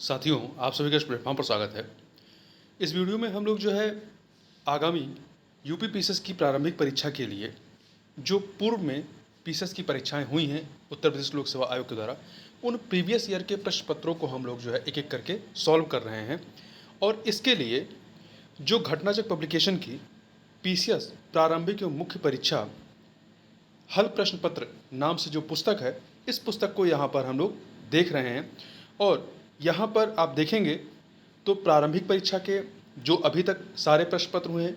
साथियों, आप सभी का इस प्लेटफॉर्म पर स्वागत है। इस वीडियो में हम लोग जो है आगामी यूपी पीसीएस की प्रारंभिक परीक्षा के लिए जो पूर्व में पीसीएस की परीक्षाएं हुई हैं उत्तर प्रदेश लोक सेवा आयोग के द्वारा, उन प्रीवियस ईयर के प्रश्न पत्रों को हम लोग जो है एक-एक करके सॉल्व कर रहे हैं। और इसके लिए जो घटनाचक पब्लिकेशन की पीसीएस प्रारंभिक एवं मुख्य परीक्षा हल प्रश्न पत्र नाम से जो पुस्तक है, इस पुस्तक को यहाँ पर हम लोग देख रहे हैं। और यहाँ पर आप देखेंगे तो प्रारंभिक परीक्षा के जो अभी तक सारे प्रश्न पत्र हुए हैं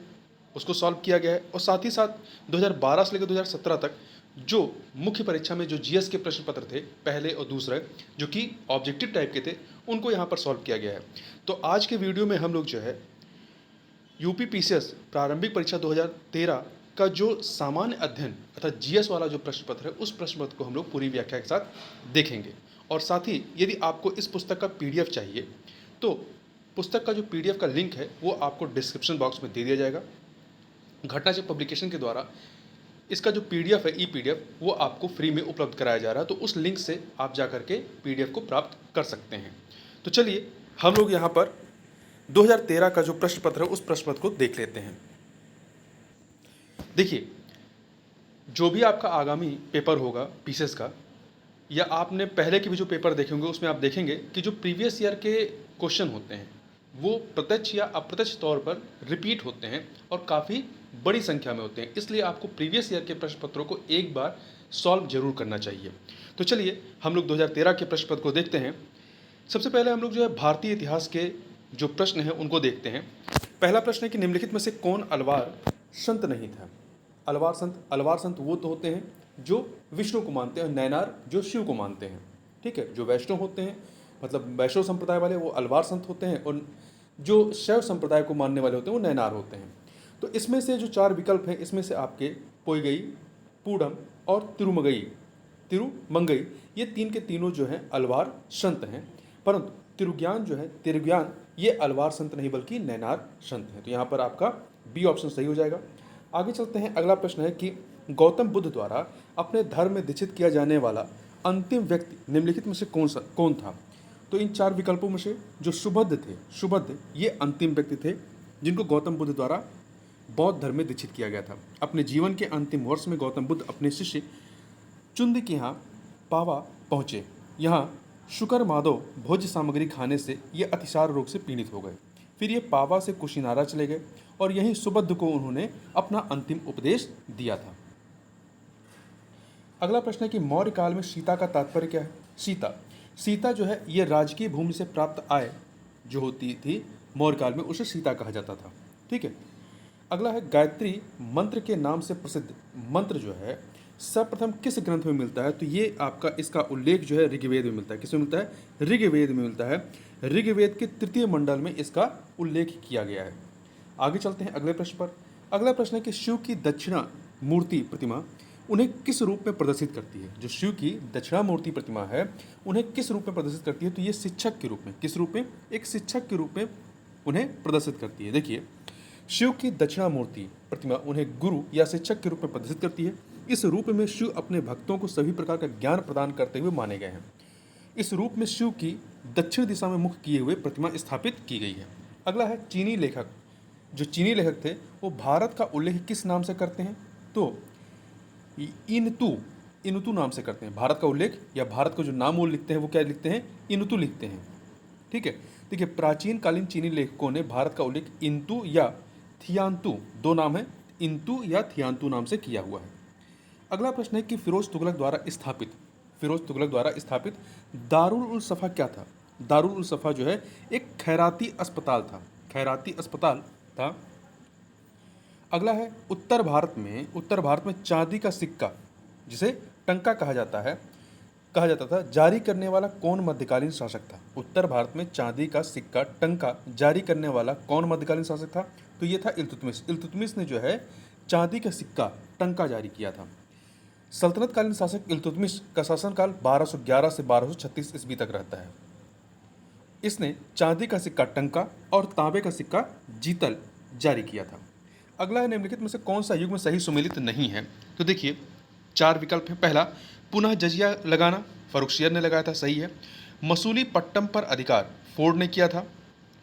उसको सॉल्व किया गया है, और साथ ही साथ 2012 से लेकर 2017 तक जो मुख्य परीक्षा में जो जीएस के प्रश्न पत्र थे पहले और दूसरे, जो कि ऑब्जेक्टिव टाइप के थे, उनको यहाँ पर सॉल्व किया गया है। तो आज के वीडियो में हम लोग जो है यूपी पीसीएस प्रारंभिक परीक्षा 2013 का जो सामान्य अध्ययन अर्थात जीएस वाला जो प्रश्न पत्र है, उस प्रश्न पत्र को हम लोग पूरी व्याख्या के साथ देखेंगे। और साथ ही यदि आपको इस पुस्तक का पीडीएफ चाहिए तो पुस्तक का जो पीडीएफ का लिंक है वो आपको डिस्क्रिप्शन बॉक्स में दे दिया जाएगा। घटनाचक पब्लिकेशन के द्वारा इसका जो पीडीएफ है, ई पीडीएफ, वो आपको फ्री में उपलब्ध कराया जा रहा है, तो उस लिंक से आप जा करके पीडीएफ को प्राप्त कर सकते हैं। तो चलिए हम लोग यहाँ पर 2013 का जो प्रश्न पत्र है उस प्रश्न पत्र को देख लेते हैं। देखिए, जो भी आपका आगामी पेपर होगा पीसीएस का, या आपने पहले के भी जो पेपर देखे होंगे उसमें आप देखेंगे कि जो प्रीवियस ईयर के क्वेश्चन होते हैं वो प्रत्यक्ष या अप्रत्यक्ष तौर पर रिपीट होते हैं और काफ़ी बड़ी संख्या में होते हैं। इसलिए आपको प्रीवियस ईयर के प्रश्न पत्रों को एक बार सॉल्व जरूर करना चाहिए। तो चलिए हम लोग 2013 के प्रश्न पत्र को देखते हैं। सबसे पहले हम लोग जो है भारतीय इतिहास के जो प्रश्न हैं उनको देखते हैं। पहला प्रश्न है कि निम्नलिखित में से कौन अलवार संत नहीं था। अलवार संत वो तो होते हैं जो विष्णु को मानते हैं, नैनार जो शिव को मानते हैं। ठीक है, जो वैष्णव होते हैं मतलब वैष्णव संप्रदाय वाले वो अलवार संत होते हैं, और जो शैव संप्रदाय को मानने वाले होते हैं वो नैनार होते हैं। तो इसमें से जो चार विकल्प हैं, इसमें से आपके पोइगई, पूडम और तिरुमंगई, ये तीन के तीनों जो हैं अलवार संत हैं। परंतु तिरुज्ञान ये अलवार संत नहीं बल्कि नैनार संत हैं। तो यहाँ पर आपका बी ऑप्शन सही हो जाएगा। आगे चलते हैं। अगला प्रश्न है कि गौतम बुद्ध द्वारा अपने धर्म में दीक्षित किया जाने वाला अंतिम व्यक्ति निम्नलिखित में से कौन था। तो इन चार विकल्पों में से जो सुबुद्ध ये अंतिम व्यक्ति थे जिनको गौतम बुद्ध द्वारा बौद्ध धर्म में दीक्षित किया गया था। अपने जीवन के अंतिम वर्ष में गौतम बुद्ध अपने शिष्य चुंद के यहाँ पावा पहुँचे। यहाँ शुकर माधव भोज्य सामग्री खाने से ये अतिसार रोग से पीड़ित हो गए। फिर ये पावा से कुशीनारा चले गए और यहीं सुबुद्ध को उन्होंने अपना अंतिम उपदेश दिया था। अगला प्रश्न है कि मौर्य काल में सीता का तात्पर्य क्या है। सीता जो है ये राजकीय भूमि से प्राप्त आय जो होती थी मौर्य काल में, उसे सीता कहा जाता था। ठीक है। अगला है गायत्री मंत्र के नाम से प्रसिद्ध मंत्र जो है सर्वप्रथम किस ग्रंथ में मिलता है। तो ये आपका इसका उल्लेख जो है ऋग्वेद में मिलता है। किसमें मिलता है? ऋग्वेद में मिलता है। ऋग्वेद के तृतीय मंडल में इसका उल्लेख किया गया है। आगे चलते हैं अगले प्रश्न पर। अगला प्रश्न है कि शिव की दक्षिणा मूर्ति प्रतिमा उन्हें किस रूप में प्रदर्शित करती है। जो शिव की दक्षिणा मूर्ति प्रतिमा है उन्हें किस रूप में प्रदर्शित करती है। तो ये शिक्षक के रूप में, किस रूप में? एक शिक्षक के रूप में उन्हें प्रदर्शित करती है। देखिए, शिव की दक्षिणा मूर्ति प्रतिमा उन्हें गुरु या शिक्षक के रूप में प्रदर्शित करती है। इस रूप में शिव अपने भक्तों को सभी प्रकार का ज्ञान प्रदान करते हुए माने गए हैं। इस रूप में शिव की दक्षिण दिशा में मुख किए हुए प्रतिमा स्थापित की गई है। अगला है चीनी लेखक। जो चीनी लेखक थे वो भारत का उल्लेख किस नाम से करते हैं। तो इनुतु नाम से करते हैं भारत का उल्लेख, या भारत को जो नाम वो लिखते हैं वो क्या लिखते हैं? इनुतु लिखते हैं। ठीक है। देखिए, प्राचीन कालीन चीनी लेखकों ने भारत का उल्लेख इंतु या थियांतु, दो नाम है, इंतु या थियांतु नाम से किया हुआ है। अगला प्रश्न है कि फिरोज तुगलक द्वारा स्थापित दारुल उल सफ़ा क्या था। दारुल उल सफ़ा जो है एक खैराती अस्पताल था। अगला है उत्तर भारत में चांदी का सिक्का जिसे टंका कहा जाता था, जारी करने वाला कौन मध्यकालीन शासक था। उत्तर भारत में चांदी का सिक्का टंका जारी करने वाला कौन मध्यकालीन शासक था। तो ये था इल्तुतमिश ने जो है चांदी का सिक्का टंका जारी किया था। सल्तनतकालीन शासक इल्तुतमिश का शासनकाल 1211 से 1236 ईस्वी तक रहता है। इसने चांदी का सिक्का टंका और तांबे का सिक्का जीतल जारी किया था। अगला है निम्नलिखित में से कौन सा युग में सही सुमेलित नहीं है। तो देखिए, चार विकल्प है। पहला, पुनः जजिया लगाना, फर्रुखसियर ने लगाया था, सही है। मसूलीपट्टम पर अधिकार फोर्ड ने किया था,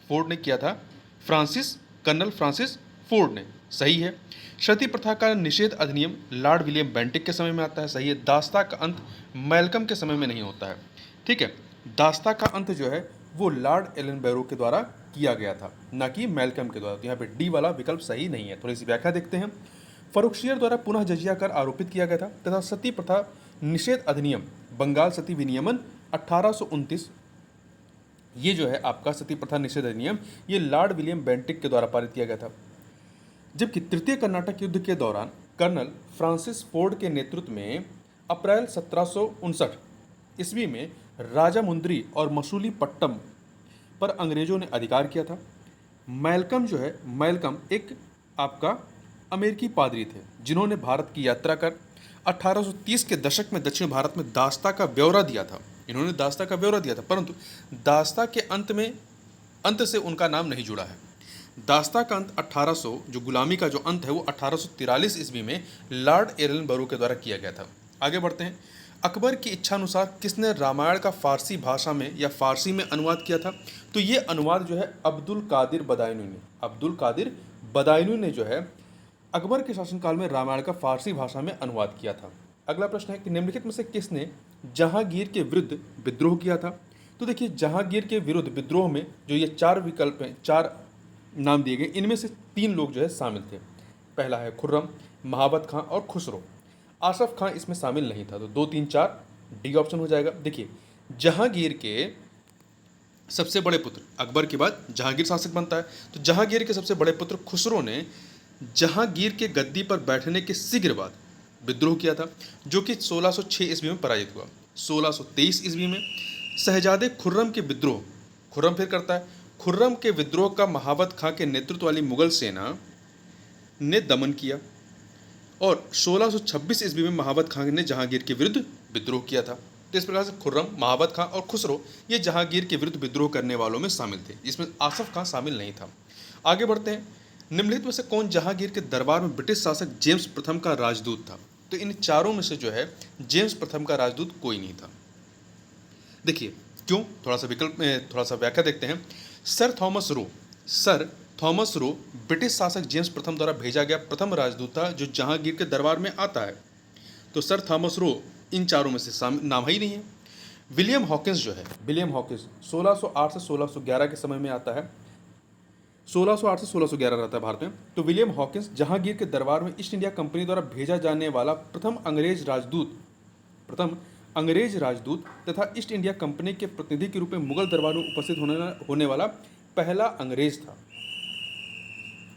फोर्ड ने किया था, कर्नल फ्रांसिस फोर्ड ने, सही है। सती प्रथा का निषेध अधिनियम लॉर्ड विलियम बेंटिक के समय में आता है, सही है। दासता का अंत मैल्कम के समय में नहीं होता है, ठीक है। दासता का अंत जो है वो लॉर्ड एलन बैरो के द्वारा किया गया था, ना कि मैल्कम के द्वारा। तो यहाँ पे डी वाला विकल्प सही नहीं है। थोड़ी सी व्याख्या देखते हैं। फर्रुखशियर द्वारा पुनः जजिया कर आरोपित किया गया था तथा सती प्रथा निषेध अधिनियम बंगाल सती विनियमन 1829, ये जो है आपका सती प्रथा निषेध अधिनियम ये लॉर्ड विलियम बेंटिक के द्वारा पारित किया गया था। जबकि तृतीय कर्नाटक युद्ध के दौरान कर्नल फ्रांसिस फोर्ड के नेतृत्व में अप्रैल 1759 ईस्वी में राजामुंद्री और मसूलीपट्टम पर अंग्रेजों ने अधिकार किया था। मैल्कम जो है, मैल्कम एक आपका अमेरिकी पादरी थे जिन्होंने भारत की यात्रा कर 1830 के दशक में दक्षिण भारत में दासता का ब्यौरा दिया था। इन्होंने दासता का ब्यौरा दिया था, परंतु दासता के अंत से उनका नाम नहीं जुड़ा है। दासता का अंत 1800 जो गुलामी का जो अंत है वो 1843 ईस्वी में लॉर्ड एलन बैरो के द्वारा किया गया था। आगे बढ़ते हैं। अकबर की इच्छा अनुसार किसने रामायण का फारसी भाषा में या फारसी में अनुवाद किया था? तो ये अनुवाद जो है अब्दुल कादिर बदायूनी ने जो है अकबर के शासनकाल में रामायण का फारसी भाषा में अनुवाद किया था। अगला प्रश्न है कि निम्नलिखित में से किसने जहांगीर के विरुद्ध विद्रोह किया था? तो देखिए, जहांगीर के विरुद्ध विद्रोह में जो ये 4 विकल्प हैं, 4 नाम दिए गए, इनमें से 3 लोग जो है शामिल थे। पहला है खुर्रम, महाबत खां और खुसरो। आसफ खां इसमें शामिल नहीं था। तो 2, 3, 4 डी ऑप्शन हो जाएगा। देखिए, जहांगीर के सबसे बड़े पुत्र, अकबर के बाद जहांगीर शासक बनता है, तो जहांगीर के सबसे बड़े पुत्र खुसरो ने जहांगीर के गद्दी पर बैठने के शीघ्र बाद विद्रोह किया था, जो कि 1606 ईस्वी में पराजित हुआ। 1623 ईस्वी में शहजादे खुर्रम के विद्रोह, खुर्रम फिर करता है, खुर्रम के विद्रोह का महाबत खां के नेतृत्व वाली मुगल सेना ने दमन किया और 1626 ईस्वी में महाबत खां ने जहांगीर के विरुद्ध विद्रोह किया था। तो इस प्रकार से खुर्रम, महाबत खां और खुसरो ये जहांगीर के विरुद्ध विद्रोह करने वालों में शामिल थे, जिसमें आसफ खां शामिल नहीं था। आगे बढ़ते हैं। निम्नलिखित में से कौन जहांगीर के दरबार में ब्रिटिश शासक जेम्स प्रथम का राजदूत था? तो इन चारों में से जो है जेम्स प्रथम का राजदूत कोई नहीं था। देखिए क्यों, थोड़ा सा व्याख्या देखते हैं। सर थॉमस रो ब्रिटिश शासक जेम्स प्रथम द्वारा भेजा गया प्रथम राजदूत था जो जहांगीर के दरबार में आता है। तो सर थॉमस रो इन चारों में से नाम ही नहीं है। विलियम हॉकिंस जो है, विलियम हॉकिंस 1608 से 1611 के समय में आता है। 1608 से 1611 रहता है भारत में। तो विलियम हॉकिंस जहांगीर के दरबार में ईस्ट इंडिया कंपनी द्वारा भेजा जाने वाला प्रथम अंग्रेज राजदूत तथा ईस्ट इंडिया कंपनी के प्रतिनिधि के रूप में मुगल दरबार में उपस्थित होने वाला पहला अंग्रेज था।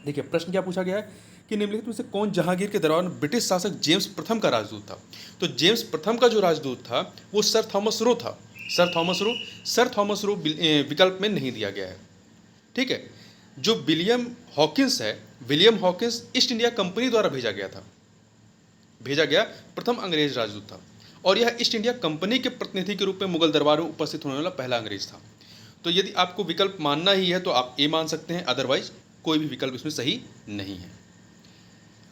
देखिए प्रश्न क्या पूछा गया है कि निम्नलिखित में से कौन जहांगीर के दरबार में ब्रिटिश शासक जेम्स प्रथम का राजदूत था? तो जेम्स प्रथम का जो राजदूत था वो सर थॉमस रो था। सर थॉमस रो विकल्प में नहीं दिया गया है, ठीक है। जो विलियम हॉकिंस है, William Hawkins east India company द्वारा भेजा गया प्रथम अंग्रेज राजदूत था और यह ईस्ट इंडिया कंपनी के प्रतिनिधि के रूप में मुगल दरबार में उपस्थित होने वाला पहला अंग्रेज था। तो यदि आपको विकल्प मानना ही है तो आप ए मान सकते हैं, अदरवाइज कोई भी विकल्प इसमें सही नहीं है।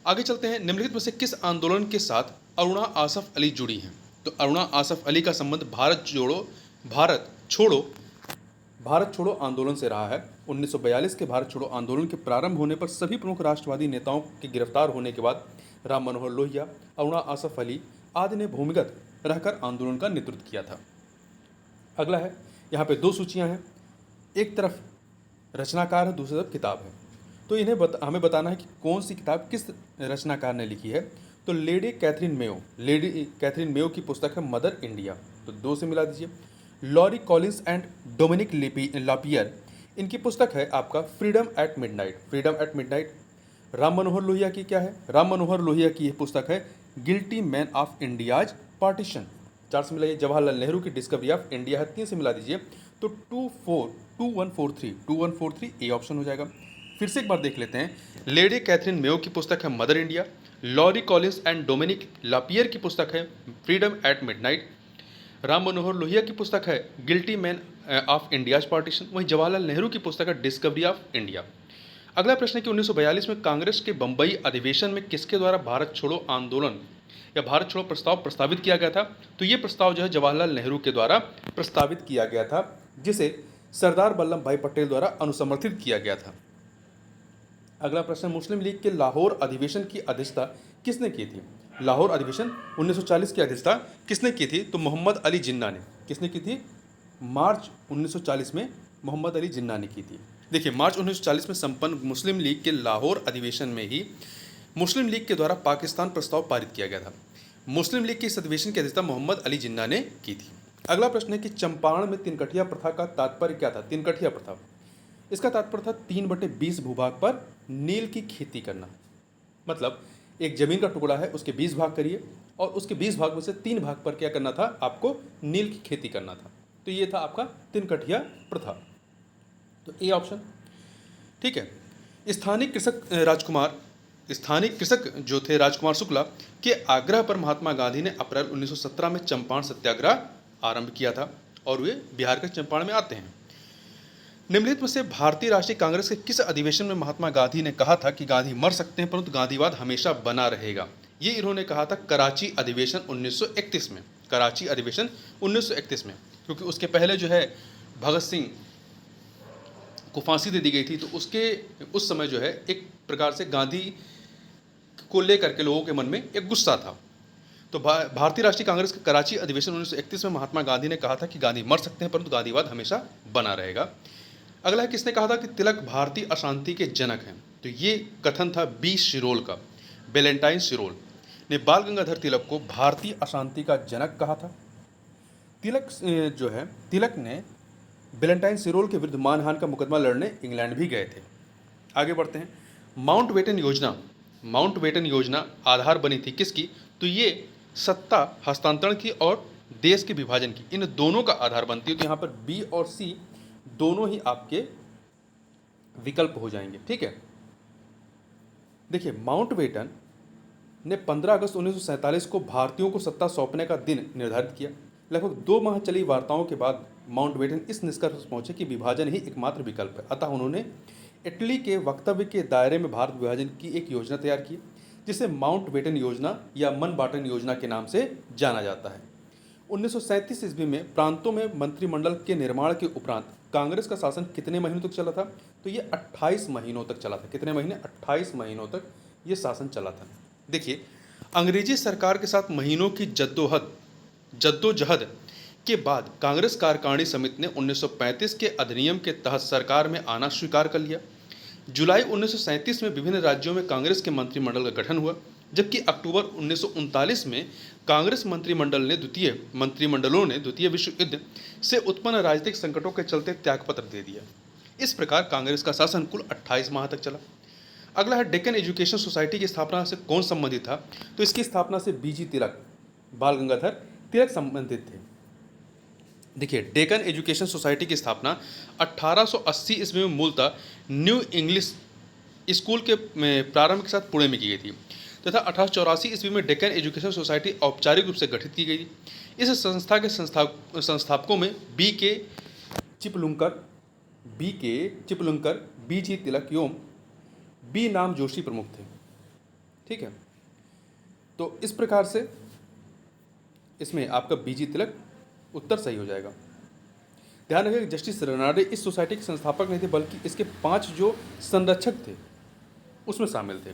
आगे चलते हैं। निम्नलिखित में से किस आंदोलन के साथ अरुणा आसफ अली जुड़ी हैं? तो अरुणा आसफ अली का संबंध भारत छोड़ो आंदोलन से रहा है। 1942 के भारत छोड़ो आंदोलन के प्रारंभ होने पर सभी प्रमुख राष्ट्रवादी नेताओं के गिरफ्तार होने के बाद राम मनोहर लोहिया, अरुणा आसफ अली आदि ने भूमिगत रहकर आंदोलन का नेतृत्व किया था। अगला है, यहाँ पे 2 सूचियाँ हैं, एक तरफ रचनाकार है, दूसरी तरफ किताब है। तो इन्हें हमें बताना है कि कौन सी किताब किस रचनाकार ने लिखी है। तो लेडी कैथरीन मेयो की पुस्तक है मदर इंडिया, तो 2 से मिला दीजिए। लॉरी कॉलिंस एंड डोमिनिक लापियर, इनकी पुस्तक है आपका freedom at midnight. Ram Manohar Lohia की क्या है? राम मनोहर लोहिया की यह पुस्तक है guilty man of India's partition. 4 से मिलाइए। जवाहरलाल नेहरू की डिस्कवरी ऑफ इंडिया है, 3 से मिला दीजिए। तो 2143 ए ऑप्शन हो जाएगा। फिर से एक बार देख लेते हैं। लेडी कैथरीन मेयो की पुस्तक है mother India, Larry Collins and Dominique Lapierre की पुस्तक है freedom at midnight, Ram Manohar Lohia की पुस्तक है guilty man of India's partition, वहीं जवाहरलाल नेहरू की पुस्तक है डिस्कवरी ऑफ इंडिया। अगला प्रश्न है कि 1942 में कांग्रेस के बंबई अधिवेशन में किसके द्वारा भारत छोड़ो आंदोलन या भारत छोड़ो प्रस्ताव प्रस्तावित किया गया था? तो ये प्रस्ताव जो है जवाहरलाल नेहरू के द्वारा प्रस्तावित किया गया था, जिसे सरदार वल्लभ भाई पटेल द्वारा अनुसमर्थित किया गया था। अगला प्रश्न, मुस्लिम लीग के लाहौर अधिवेशन की अध्यक्षता किसने की थी? लाहौर अधिवेशन 1940 की अध्यक्षता किसने की थी? तो मोहम्मद अली जिन्ना ने। किसने की थी? मार्च 1940 में मोहम्मद अली जिन्ना ने की थी। देखिए, मार्च 1940 में संपन्न मुस्लिम लीग के लाहौर अधिवेशन में ही मुस्लिम लीग के द्वारा पाकिस्तान प्रस्ताव पारित किया गया था। मुस्लिम लीग के इस अधिवेशन की अध्यक्षता मोहम्मद अली जिन्ना ने की थी। अगला प्रश्न है कि चंपारण में तिनकठिया प्रथा का तात्पर्य क्या था? तिनकठिया प्रथा, इसका तात्पर्य था 3/20 भूभाग पर नील की खेती करना। मतलब एक जमीन का टुकड़ा है, उसके 20 भाग करिए और उसके 20 भाग में से 3 भाग पर क्या करना था? आपको नील की खेती करना था। तो ये था आपका तिनकठिया प्रथा। तो ए ऑप्शन ठीक है। स्थानीय कृषक जो थे राजकुमार शुक्ला के आग्रह पर महात्मा गांधी ने अप्रैल 1917 में चंपारण सत्याग्रह आरंभ किया था और वे बिहार के चंपारण में आते हैं। निम्नलिखित में से भारतीय राष्ट्रीय कांग्रेस के किस अधिवेशन में महात्मा गांधी ने कहा था कि गांधी मर सकते हैं परंतु गांधीवाद हमेशा बना रहेगा? ये इन्होंने कहा था कराची अधिवेशन 1931 में। कराची अधिवेशन 1931 में, क्योंकि उसके पहले जो है भगत सिंह को फांसी दे दी गई थी, तो उस समय जो है एक प्रकार से गांधी को लेकर के लोगों के मन में एक गुस्सा था। तो भारतीय राष्ट्रीय कांग्रेस के कराची अधिवेशन 1931 में महात्मा गांधी ने कहा था कि गांधी मर सकते हैं परंतु गांधीवाद हमेशा बना रहेगा। अगला है, किसने कहा था कि तिलक भारतीय अशांति के जनक हैं? तो ये कथन था बी शिरोल का। वैलेंटाइन शिरोल ने बाल गंगाधर तिलक को भारतीय अशांति का जनक कहा था। तिलक ने वैलेंटाइन शिरोल के विरुद्ध मानहानि का मुकदमा लड़ने इंग्लैंड भी गए थे। आगे बढ़ते हैं। माउंटबेटन योजना आधार बनी थी किसकी? तो ये सत्ता हस्तांतरण की और देश के विभाजन की, इन दोनों का आधार बनती है। तो यहाँ पर बी और सी दोनों ही आपके विकल्प हो जाएंगे। ठीक है। देखिए, माउंटबेटन ने 15 अगस्त 1947 को भारतीयों को सत्ता सौंपने का दिन निर्धारित किया। लगभग 2 माह चली वार्ताओं के बाद माउंटबेटन इस निष्कर्ष पर पहुंचे कि विभाजन ही एकमात्र विकल्प है। अतः उन्होंने इटली के वक्तव्य के दायरे में भारत विभाजन की एक योजना तैयार की, जिसे माउंटबेटन योजना या मनबाटन योजना के नाम से जाना जाता है। 1937 ईस्वी में प्रांतों में मंत्रिमंडल के निर्माण के उपरांत कांग्रेस का शासन कितने महीनों तक चला था? तो ये 28 महीनों तक चला था। कितने महीने? 28 महीनों तक ये शासन चला था। देखिए, अंग्रेजी सरकार के साथ महीनों की जद्दोजहद के बाद कांग्रेस कार्यकारिणी समिति ने 1935 के अधिनियम के तहत सरकार में आना स्वीकार कर लिया। जुलाई 1937 में विभिन्न राज्यों में कांग्रेस के मंत्रिमंडल का गठन हुआ, जबकि अक्टूबर 1939 में कांग्रेस मंत्रिमंडलों ने द्वितीय विश्व युद्ध से उत्पन्न राजनीतिक संकटों के चलते त्यागपत्र दे दिया। इस प्रकार कांग्रेस का शासन कुल 28 माह तक चला। अगला है, डेक्कन एजुकेशन सोसाइटी की स्थापना से कौन संबंधित था? तो इसकी स्थापना से बीजी तिलक, बाल गंगाधर तिलक संबंधित थे। देखिए, डेक्कन एजुकेशन सोसाइटी की स्थापना 1880 ईस्वी में मूलतः न्यू इंग्लिश स्कूल के प्रारंभ के साथ पुणे में की गई थी तथा 1884 ईस्वी में डेक्कन एजुकेशन सोसाइटी औपचारिक रूप से गठित की गई थी। इस संस्था के संस्थापकों में बी के चिपलुंकर, बी जी तिलक एवं बी नाम जोशी प्रमुख थे। ठीक है। तो इस प्रकार से इसमें आपका बी जी तिलक उत्तर सही हो जाएगा। ध्यान रखिए, जस्टिस रनाडे इस सोसाइटी के संस्थापक नहीं थे, बल्कि इसके 5 जो संरक्षक थे उसमें शामिल थे।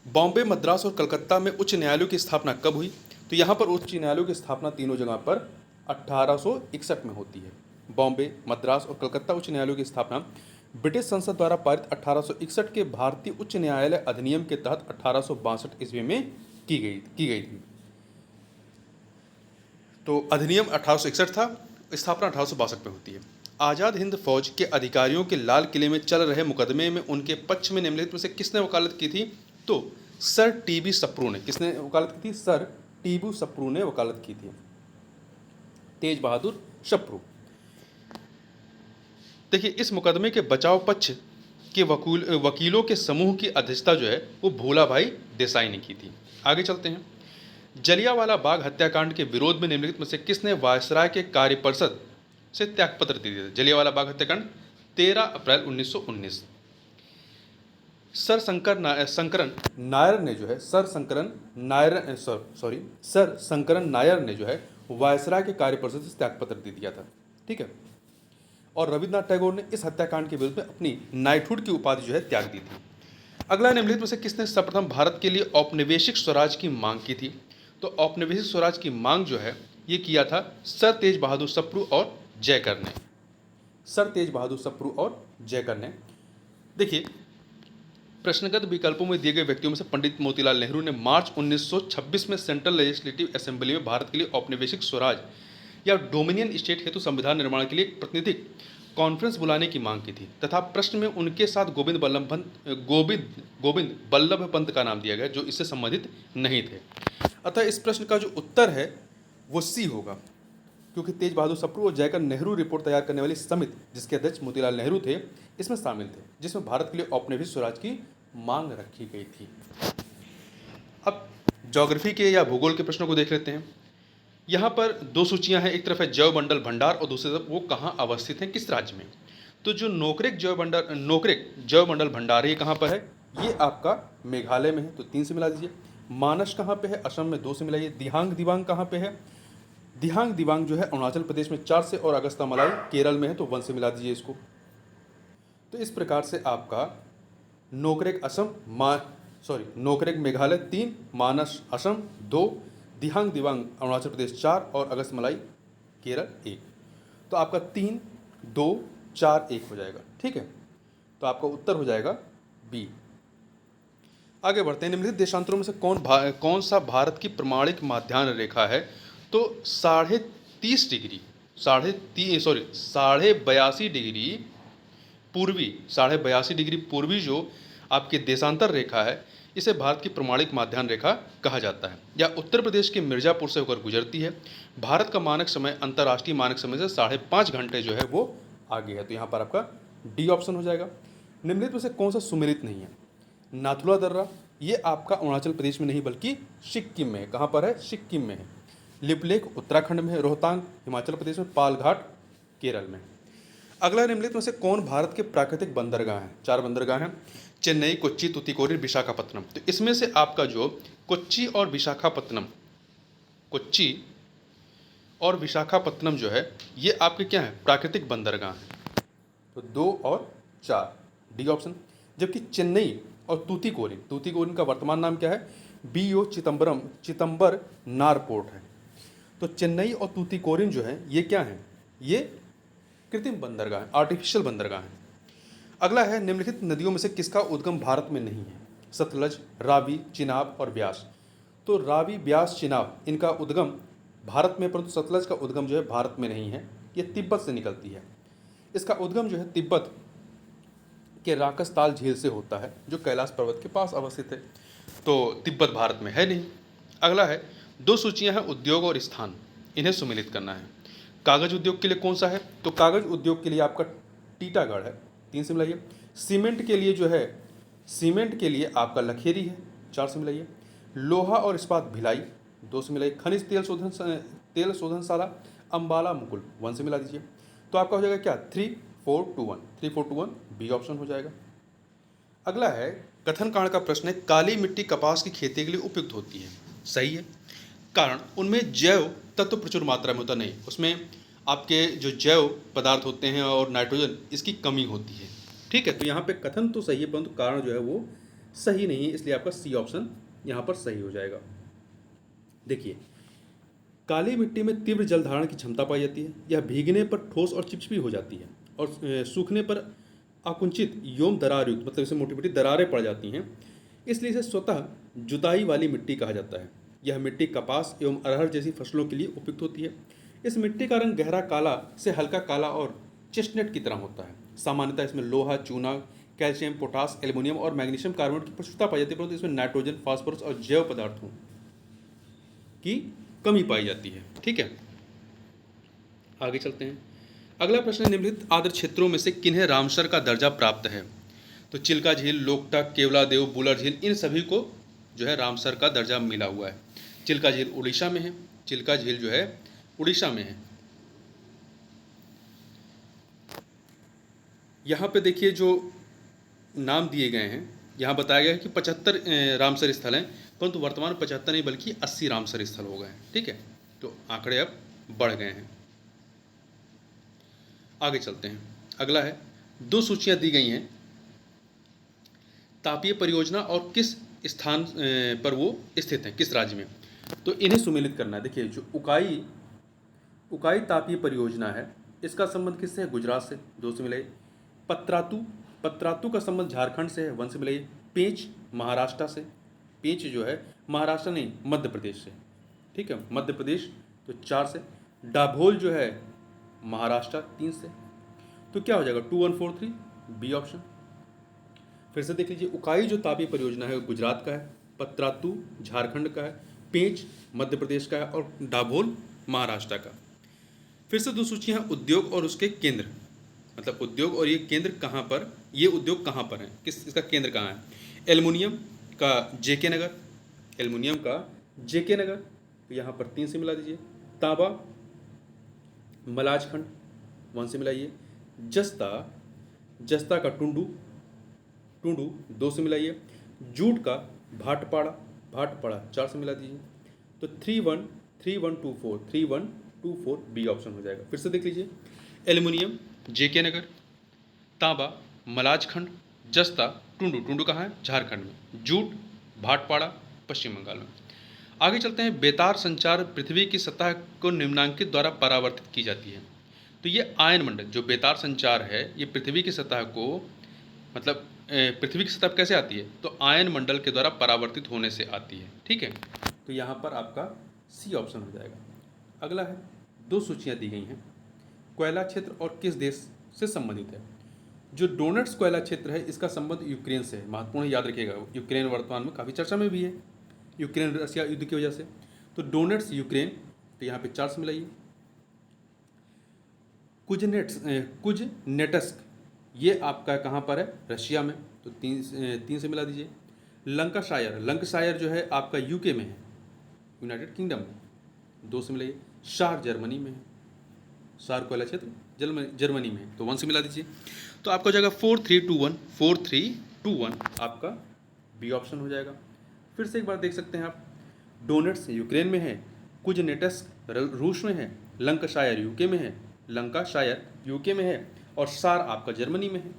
बॉम्बे, मद्रास और कलकत्ता में उच्च न्यायालयों की स्थापना कब हुई? तो यहाँ पर उच्च न्यायालयों की स्थापना तीनों जगह पर 1861 में होती है। बॉम्बे, मद्रास और कलकत्ता उच्च न्यायालयों की स्थापना ब्रिटिश संसद द्वारा पारित 1861 के भारतीय उच्च न्यायालय अधिनियम के तहत 1862 ईस्वी में की गई थी। तो अधिनियम 1861 था, स्थापना 1862 में होती है। आज़ाद हिंद फौज के अधिकारियों के लाल किले में चल रहे मुकदमे में उनके पक्ष में निम्नलिखित में से किसने वकालत की थी? तो सर टीबी सप्रू ने। किसने वकालत की थी? सर टीबू सप्रू ने वकालत की थी। तेज बहादुर सप्रू। देखिए, इस मुकदमे के बचाव पक्ष के वकीलों के समूह की अध्यक्षता जो है वो भोला भाई देसाई ने की थी। आगे चलते हैं। जलियांवाला बाग हत्याकांड के विरोध में निम्नलिखित में से किसने वायसराय के कार्य परिषद से त्यागपत्र दे दिया? जलियांवाला बाग हत्याकांड 13 अप्रैल 1919। शंकरन नायर ने जो है सर शंकरन नायर ने जो है वायसराय के कार्यपरिषद से त्यागपत्र दे दिया था। ठीक है, और रविन्द्रनाथ टैगोर ने इस हत्याकांड के विरुद्ध में अपनी नाइटहुड की उपाधि जो है त्याग दी थी। अगला निम्नलिखित में से किसने सर्वप्रथम भारत के लिए औपनिवेशिक स्वराज की मांग की थी? तो औपनिवेशिक स्वराज की मांग जो है ये किया था सर तेज बहादुर सप्रू और जयकर ने। सर तेज बहादुर सप्रू और जयकर ने। देखिए, प्रश्नगत विकल्पों में दिए गए व्यक्तियों में से पंडित मोतीलाल नेहरू ने मार्च 1926 में सेंट्रल लेजिस्लेटिव असेंबली में भारत के लिए औपनिवेशिक स्वराज या डोमिनियन स्टेट हेतु संविधान निर्माण के लिए एक प्रतिनिधिक कॉन्फ्रेंस बुलाने की मांग की थी तथा प्रश्न में उनके साथ गोविंद बल्लभ पंत का नाम दिया गया जो इससे संबंधित नहीं थे। अतः इस प्रश्न का जो उत्तर है वो सी होगा, क्योंकि तेज बहादुर सप्रू और जयकर नेहरू रिपोर्ट तैयार करने वाली समिति जिसके अध्यक्ष मोतीलाल नेहरू थे इसमें शामिल थे, जिसमें भारत के लिए औपनिवेशिक स्वराज की मांग रखी गई थी। अब ज्योग्राफी के या भूगोल के प्रश्नों को देख लेते हैं। यहाँ पर दो सूचियाँ हैं, एक तरफ है जैव मंडल भंडार और दूसरी तरफ वो कहाँ अवस्थित है, किस राज्य में। तो जो नोकरेक जैव मंडल भंडार है ये कहाँ पर है, ये आपका मेघालय में है, तो 3 से मिला दीजिए। मानस कहाँ पे है, असम में 2 से मिलाइए। दिहांग दिबांग कहाँ पे है, दिहांग दिबांग जो है अरुणाचल प्रदेश में 4 से, और अगस्ता मलाई केरल में है, तो 1 से मिला दीजिए इसको। तो इस प्रकार से आपका नोकरेक मेघालय 3, मानस असम 2, दिहांग दिबांग अरुणाचल प्रदेश 4 और अगस्त मलाई केरल 1। तो आपका 3, 2, 4, 1 हो जाएगा। ठीक है, तो आपका उत्तर हो जाएगा बी। आगे बढ़ते हैं। निम्नलिखित देशांतरों में से कौन सा भारत की प्रमाणिक माध्यान्ह रेखा है? तो 30.30 डिग्री 82.5 डिग्री पूर्वी 82.5 डिग्री पूर्वी जो आपकी देशांतर रेखा है इसे भारत की प्रमाणिक माध्यान्ह रेखा कहा जाता है। यह उत्तर प्रदेश के मिर्जापुर से होकर गुजरती है। भारत का मानक समय अंतर्राष्ट्रीय मानक समय से 5.5 घंटे जो है वो आगे है, तो यहाँ पर आपका डी ऑप्शन हो जाएगा। निम्नलिखित में से कौन सा सुमेलित नहीं है? नाथुला दर्रा, ये आपका अरुणाचल प्रदेश में नहीं बल्कि सिक्किम में है। कहाँ पर है? सिक्किम में है। लिपलेख उत्तराखंड में है। रोहतांग हिमाचल प्रदेश में। पालघाट केरल में। अगला निम्नलिखित में से कौन भारत के प्राकृतिक बंदरगाह हैं? 4 बंदरगाह हैं, चेन्नई, कोच्चि, तूतीकोरिन, विशाखापत्तनम। तो इसमें से आपका जो कोच्चि और विशाखापत्तनम जो है ये आपके क्या है? प्राकृतिक बंदरगाह हैं। तो 2 और 4 डी ऑप्शन। जबकि चेन्नई और तूतीकोरिन का वर्तमान नाम क्या है? BO चिदम्बर नार पोर्ट है। तो चेन्नई और तूतीकोरिन जो है ये क्या है? ये कृत्रिम बंदरगाह है, आर्टिफिशियल बंदरगाह है। अगला है निम्नलिखित नदियों में से किसका उद्गम भारत में नहीं है? सतलज, रावी, चिनाब और ब्यास। तो रावी, ब्यास, चिनाब इनका उद्गम भारत में, परंतु सतलज का उद्गम जो है भारत में नहीं है, ये तिब्बत से निकलती है। इसका उद्गम जो है तिब्बत के राकसताल झील से होता है जो कैलाश पर्वत के पास अवस्थित है, तो तिब्बत भारत में है नहीं। अगला है 2 सूचियां हैं उद्योग और स्थान, इन्हें सुमेलित करना है। कागज उद्योग के लिए कौन सा है? तो कागज उद्योग के लिए आपका टीटागढ़ है, 3 से मिलाइए। सीमेंट के लिए आपका लखेरी है, 4 से मिलाइए। लोहा और इस्पात भिलाई, 2 से मिलाइए। खनिज तेल शोधनशाला अम्बाला मुकुल, 1 से मिला दीजिए। तो आपका हो जाएगा क्या? 3, 4, 2, 1 बी ऑप्शन हो जाएगा। अगला है कथन कांड का प्रश्न है, काली मिट्टी कपास की खेती के लिए उपयुक्त होती है। सही है, कारण उनमें जैव तत्व प्रचुर मात्रा में होता नहीं, उसमें आपके जो जैव पदार्थ होते हैं और नाइट्रोजन इसकी कमी होती है। ठीक है, तो यहाँ पे कथन तो सही है परंतु कारण जो है वो सही नहीं है, इसलिए आपका सी ऑप्शन यहाँ पर सही हो जाएगा। देखिए, काली मिट्टी में तीव्र जल धारण की क्षमता पाई जाती है। यह भीगने पर ठोस और चिपचिपी हो जाती है और सूखने पर आकुंचित योम दरार युक्त, मतलब इसे मोटी मोटी दरारें पड़ जाती हैं, इसलिए इसे स्वतः जुताई वाली मिट्टी कहा जाता है। यह मिट्टी कपास एवं अरहर जैसी फसलों के लिए उपयुक्त होती है। इस मिट्टी का रंग गहरा काला से हल्का काला और चेस्टनट की तरह होता है। सामान्यतः इसमें लोहा, चूना, कैल्शियम, पोटास, एल्युमिनियम और मैग्नीशियम कार्बोनेट की प्रचुरता पाई जाती है, परंतु इसमें नाइट्रोजन, फास्फोरस और जैव पदार्थों की कमी पाई जाती है। ठीक है, आगे चलते हैं। अगला प्रश्न, निम्नलिखित आर्द्र क्षेत्रों में से किन्हें रामसर का दर्जा प्राप्त है? तो चिल्का झील, लोकटक, केवलादेव, बुलर झील, इन सभी को जो है रामसर का दर्जा मिला हुआ है। चिल्का झील उड़ीसा में है, चिल्का झील जो है उड़ीसा में है। यहाँ पे देखिए जो नाम दिए गए हैं यहाँ बताया गया है कि 75 रामसर स्थल हैं, परंतु वर्तमान में 75 नहीं बल्कि 80 रामसर स्थल हो गए हैं। ठीक है, तो आंकड़े अब बढ़ गए हैं। आगे चलते हैं। अगला है, दो सूचियां दी गई हैं, तापीय परियोजना और किस स्थान पर वो स्थित हैं, किस राज्य में, तो इन्हें सुमेलित करना है। देखिए, जो उकाई उकाई तापीय परियोजना है, इसका संबंध किससे है? गुजरात से, 2 से मिलाइए। पत्रातु पत्रातु का संबंध झारखंड से है, 1 से मिलाइए। पेंच महाराष्ट्र से, पेंच जो है महाराष्ट्र नहीं मध्य प्रदेश से। ठीक है, मध्य प्रदेश, तो 4 से। डाभोल जो है महाराष्ट्र, 3 से। तो क्या हो जाएगा? 2143 बी ऑप्शन। फिर से देख लीजिए, उकाई जो तापीय परियोजना है गुजरात का है, पत्रातु झारखंड का है, पेंच मध्य प्रदेश का है और डाभोल महाराष्ट्र का। फिर से दो सूचियां हैं, उद्योग और उसके केंद्र, मतलब उद्योग और ये केंद्र कहाँ पर, ये उद्योग कहाँ पर है, किस इसका केंद्र कहाँ है? एल्युमिनियम का जेके नगर, एल्युमिनियम का जेके नगर, तो यहाँ पर 3 से मिला दीजिए। तांबा मलाजखंड, 1 से मिलाइए। जस्ता जस्ता का टुंडू टुंडू, 2 से मिलाइए। जूट का भाटपाड़ा भाटपाड़ा, 4 से मिला दीजिए। तो 3124 बी ऑप्शन हो जाएगा। फिर से देख लीजिए, एल्युमिनियम जेके नगर, तांबा मलाजखंड, जस्ता टुंडू, टुंडू कहाँ है? झारखंड में। जूट भाटपाड़ा पश्चिम बंगाल में। आगे चलते हैं। बेतार संचार पृथ्वी की सतह को निम्नांकित द्वारा परावर्तित की जाती है। तो ये आयन मंडल जो बेतार संचार है, ये पृथ्वी की सतह को, मतलब पृथ्वी की सतह पर कैसे आती है? तो आयन मंडल के द्वारा परावर्तित होने से आती है। ठीक है, तो यहाँ पर आपका सी ऑप्शन हो जाएगा। अगला है, दो सूचियाँ दी गई हैं, कोयला क्षेत्र और किस देश से संबंधित है? जो डोनेट्स कोयला क्षेत्र है, इसका संबंध यूक्रेन से है। महत्वपूर्ण, याद रखिएगा, यूक्रेन वर्तमान में काफ़ी चर्चा में भी है, यूक्रेन रशिया युद्ध की वजह से। तो डोनेट्स यूक्रेन, तो यहाँ पे 4 से मिलाइए। कुजनेट्स्क, ये आपका कहाँ पर है? रशिया में, तो 3 से मिला दीजिए। लंकाशायर जो है आपका यूके में है, यूनाइटेड किंगडम में, 2 से मिलाइए। शार जर्मनी में है, शार कोयला क्षेत्र जर्मनी में है, तो 1 से मिला दीजिए। तो आपका हो जाएगा 4321 आपका बी ऑप्शन हो जाएगा। फिर से एक बार देख सकते हैं आप, डोनेट्स यूक्रेन में है, कुजनेट्स्क रूस में है, लंकाशायर यूके में है, और सार आपका जर्मनी में है।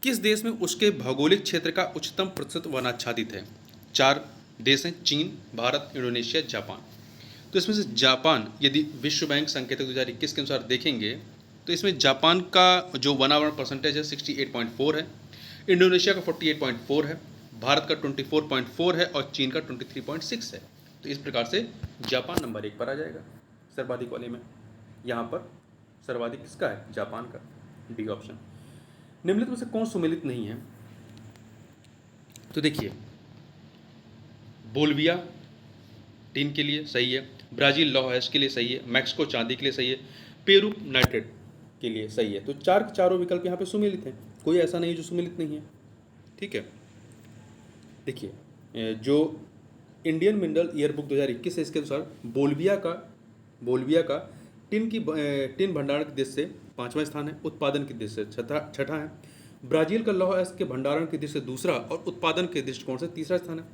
किस देश में उसके भौगोलिक क्षेत्र का उच्चतम प्रतिशत वनाच्छादित है? 4 देश हैं, चीन, भारत, इंडोनेशिया, जापान। तो इसमें से जापान, यदि विश्व बैंक संकेतक 2021 के अनुसार देखेंगे तो इसमें जापान का जो वनावरण परसेंटेज है 68.4 है, इंडोनेशिया का 48.4 है, भारत का 24.4 है और चीन का 23.6 है। तो इस प्रकार से जापान नंबर 1 पर आ जाएगा सर्वाधिक वाले में। यहाँ पर सर्वाधिक किसका है? जापान का, डी ऑप्शन। निम्नलिखित में से कौन सुमेलित नहीं है? तो देखिए, बोल्विया टीन के लिए सही है, ब्राज़ील लौह अयस्क के लिए सही है, मैक्सिको चांदी के लिए सही है, पेरू नाइट्रेट के लिए सही है। तो चारों विकल्प यहाँ पे सुमेलित हैं, कोई ऐसा नहीं जो सुमेलित नहीं है। ठीक है, देखिए, जो इंडियन मिनरल ईयरबुक 2021 है, इसके अनुसार बोल्विया का टिन भंडारण की दृष्टि से 5वां स्थान है, उत्पादन की दृष्टि से छठा है। ब्राज़ील का लौह अयस्क के भंडारण की दृष्टि से दूसरा और उत्पादन के दृष्टिकोण से तीसरा स्थान है।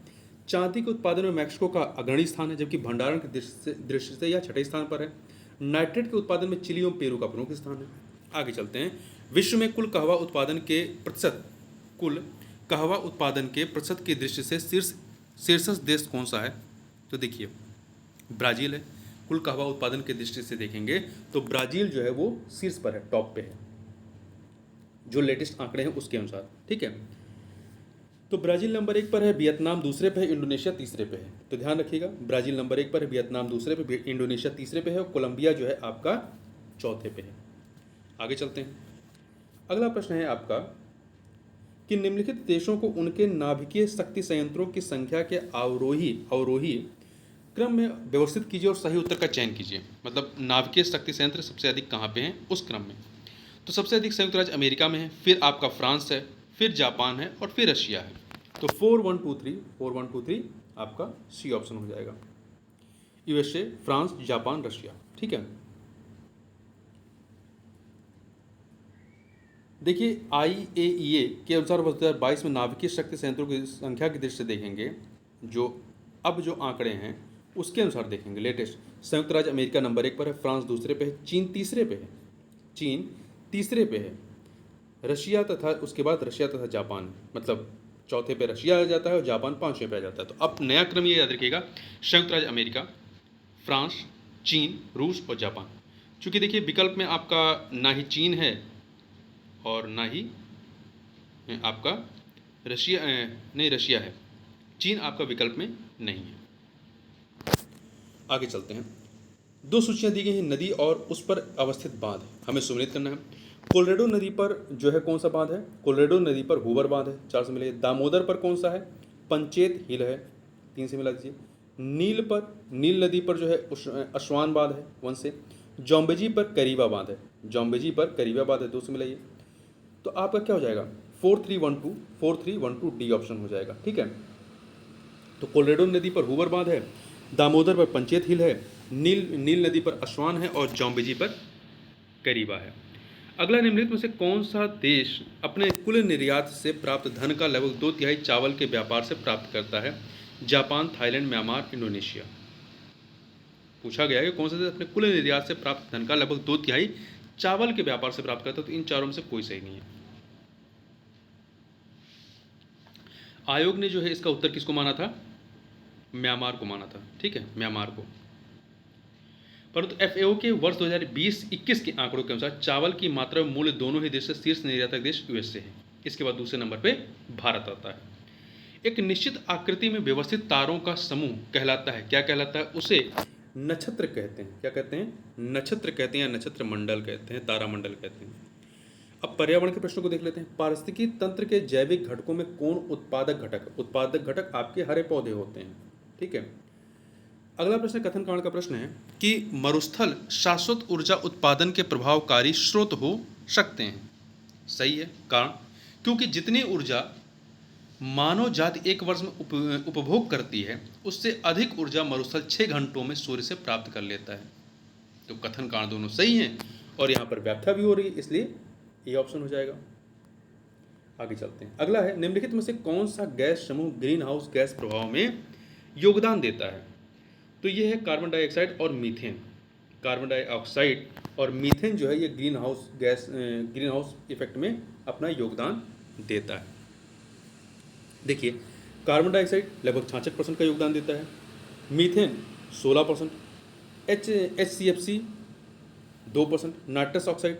चांदी के उत्पादन में मैक्सिको का अग्रणी स्थान है, जबकि भंडारण की दृष्टि से यह 6ठे स्थान पर है। नाइट्रेट के उत्पादन में चिली और पेरू का प्रमुख स्थान है। आगे चलते हैं। विश्व में कुल कहवा उत्पादन के प्रतिशत की दृष्टि से शीर्ष देश कौन सा है? तो देखिए, ब्राज़ील है। कुल कहवा उत्पादन की दृष्टि से देखेंगे तो ब्राज़ील जो है वो शीर्ष पर है, टॉप पे है, जो लेटेस्ट आंकड़े हैं उसके अनुसार। ठीक है, तो ब्राज़ील नंबर 1 पर है, वियतनाम दूसरे पे है, इंडोनेशिया तीसरे पे है। तो ध्यान रखिएगा, ब्राज़ील नंबर 1 पर है, वियतनाम दूसरे पे, इंडोनेशिया तीसरे पे है और कोलंबिया जो है आपका चौथे पे है। आगे चलते हैं। अगला प्रश्न है आपका कि निम्नलिखित देशों को उनके नाभिकीय शक्ति संयंत्रों की संख्या के अवरोही क्रम में व्यवस्थित कीजिए और सही उत्तर का चयन कीजिए। मतलब नाभिकीय शक्ति संयंत्र सबसे अधिक कहाँ पे हैं, उस क्रम में। तो सबसे अधिक संयुक्त राज्य अमेरिका में है, फिर आपका फ्रांस है, फिर जापान है और फिर रशिया है। तो 4123 आपका सी ऑप्शन हो जाएगा, यूएसए, फ्रांस, जापान, रशिया। ठीक है, देखिए IAEA के अनुसार वर्ष 2022 में नाभिकीय शक्ति संयंत्रों की संख्या की दृष्टि से देखेंगे, जो आंकड़े हैं उसके अनुसार देखेंगे लेटेस्ट, संयुक्त राज्य अमेरिका नंबर 1 पर है, फ्रांस दूसरे पे है, चीन तीसरे पे है, रशिया तथा उसके बाद रशिया तथा जापान, मतलब चौथे पे रशिया आ जाता है और जापान पाँचवें पे आ जाता है। तो अब नया क्रम ये याद रखिएगा, संयुक्त राज्य अमेरिका, फ्रांस, चीन, रूस और जापान। चूँकि देखिए विकल्प में आपका ना ही चीन है और ना ही आपका रशिया है, चीन आपका विकल्प में नहीं है। आगे चलते हैं। दो सूचियां दी गई हैं, नदी और उस पर अवस्थित बांध, हमें सुमेलित करना है। कोलोरेडो नदी पर जो है कौन सा बांध है? कोलोरेडो नदी पर हूवर बांध है, 4 से मिलाइए। दामोदर पर कौन सा है? पंचेत हिल है, 3 से मिला दीजिए। नील नदी पर जो है अश्वान बांध है, 1 से। जौम्बेजी पर करीबा बांध है, 2 से मिलाइए। तो आपका क्या हो जाएगा? 4312 डी ऑप्शन हो जाएगा, ठीक है। तो कोलोरेडो नदी पर हूवर बांध है, दामोदर पर पंचेत हिल है, नील नदी पर अश्वान है और जौम्बेजी पर करीबा है। अगला निम्नलिखित में से कौन सा देश अपने कुल निर्यात से प्राप्त धन का लगभग 2/3 चावल के व्यापार से प्राप्त करता है? Japan, Thailand, Myanmar, Indonesia. पूछा गया है कि कौन सा देश अपने कुल निर्यात से प्राप्त धन का लगभग 2/3 चावल के व्यापार से प्राप्त करता है? तो इन चारों में से कोई सही नहीं है। आयोग ने जो है इसका उत्तर किसको माना था? म्यांमार को माना था, ठीक है, म्यांमार को। परंतु FAO के वर्ष 2020-21 के आंकड़ों के अनुसार चावल की मात्रा और मूल्य दोनों ही देश से शीर्ष निर्यातक देश USA है। इसके बाद दूसरे नंबर पे भारत आता है। एक निश्चित आकृति में व्यवस्थित तारों का समूह कहलाता है, क्या कहलाता है? उसे नक्षत्र कहते हैं। क्या कहते हैं? नक्षत्र कहते हैं या नक्षत्र मंडल कहते हैं, तारामंडल कहते हैं। अब पर्यावरण के प्रश्नों को देख लेते हैं। पारिस्थितिकी तंत्र के जैविक घटकों में कौन उत्पादक घटक? उत्पादक घटक आपके हरे पौधे होते हैं, ठीक है। अगला प्रश्न कथन कारण का प्रश्न है कि मरुस्थल शाश्वत ऊर्जा उत्पादन के प्रभावकारी स्रोत हो सकते हैं। सही है। कारण, क्योंकि जितनी ऊर्जा मानव जाति एक वर्ष में उपभोग करती है उससे अधिक ऊर्जा मरुस्थल 6 घंटों में सूर्य से प्राप्त कर लेता है। तो कथन कारण दोनों सही हैं और यहाँ पर व्याख्या भी हो रही है, इसलिए ये ऑप्शन हो जाएगा। आगे चलते हैं। अगला है, निम्नलिखित में से कौन सा गैस समूह ग्रीन हाउस गैस प्रभाव में योगदान देता है? तो ये है कार्बन डाइऑक्साइड और मीथेन। कार्बन डाइऑक्साइड और मीथेन जो है ये ग्रीन हाउस इफेक्ट में अपना योगदान देता है। देखिए, कार्बन डाइऑक्साइड लगभग 66% का योगदान देता है, methane 16%, HCFC 2%, nitrous oxide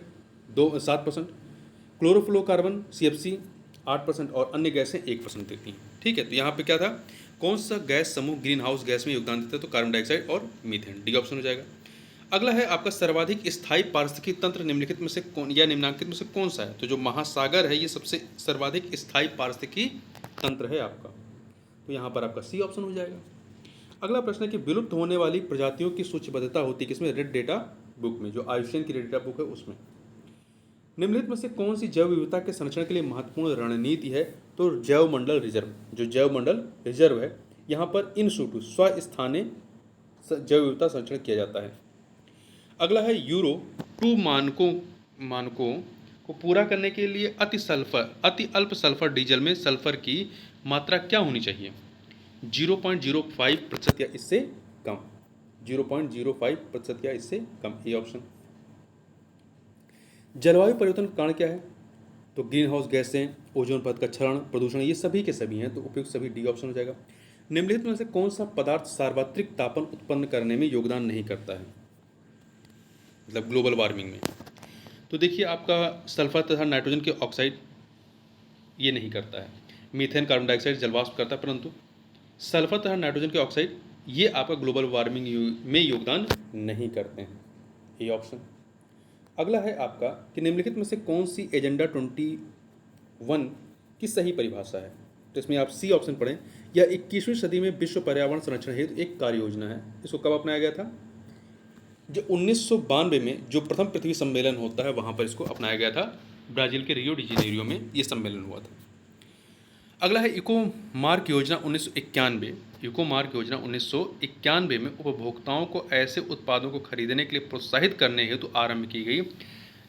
7%, chlorofluorocarbon CFC 8% और अन्य गैसें 1% देती हैं, ठीक है। तो यहाँ पे क्या था, कौन सा गैस समूह ग्रीन हाउस गैस में योगदान देता है? तो कार्बन डाइऑक्साइड और मीथेन, डी ऑप्शन हो जाएगा। अगला है आपका सर्वाधिक स्थायी पारिस्थितिकी तंत्र निम्नलिखित में से कौन या निम्नांकित में से कौन सा है? तो जो महासागर है ये सबसे सर्वाधिक स्थायी पारिस्थितिकी तंत्र है आपका, तो यहाँ पर आपका सी ऑप्शन हो जाएगा। अगला प्रश्न है कि विलुप्त होने वाली प्रजातियों की सूचीबद्धता होती है किसमें? रेड डेटा बुक में, जो आयुष्मान की रेड डेटा बुक है उसमें। निम्नलिखित में से कौन सी जैव विविधता के संरक्षण के लिए महत्वपूर्ण रणनीति है? तो जैव मंडल रिजर्व, जो जैव मंडल रिजर्व है यहाँ पर इन सूटू स्वस्थानीय जैव विविधता संरक्षण किया जाता है। अगला है यूरो 2 मानकों को पूरा करने के लिए अति अल्प सल्फर डीजल में सल्फर की मात्रा क्या होनी चाहिए? 0.05% या इससे कम, 0.05% या इससे कम, ये ऑप्शन। जलवायु परिवर्तन का कारण क्या है? तो ग्रीन हाउस गैसें, ओजोन परत का क्षरण, प्रदूषण, ये सभी के सभी हैं, तो उपयुक्त सभी डी ऑप्शन हो जाएगा। निम्नलिखित में से कौन सा पदार्थ सार्वत्रिक तापन उत्पन्न करने में योगदान नहीं करता है, मतलब ग्लोबल वार्मिंग में? तो देखिए आपका सल्फर तथा नाइट्रोजन के ऑक्साइड ये नहीं करता है, मीथेन कार्बन डाइऑक्साइड जलवाष्प करता है, परंतु सल्फर तथा नाइट्रोजन के ऑक्साइड ये आपका ग्लोबल वार्मिंग में योगदान नहीं करते हैं, ये ऑप्शन। अगला है आपका कि निम्नलिखित में से कौन सी एजेंडा 21 की सही परिभाषा है? तो इसमें आप सी ऑप्शन पढ़ें। यह 21वीं सदी में विश्व पर्यावरण संरक्षण हेतु एक कार्य योजना है। इसको कब अपनाया गया था? जो 1992 में जो प्रथम पृथ्वी सम्मेलन होता है वहाँ पर इसको अपनाया गया था, ब्राज़ील के रियो डी जेनेरियो में ये सम्मेलन हुआ था। अगला है इको मार्क योजना 1991। इको मार्क योजना 1991 में उपभोक्ताओं को ऐसे उत्पादों को खरीदने के लिए प्रोत्साहित करने हेतु आरंभ की गई,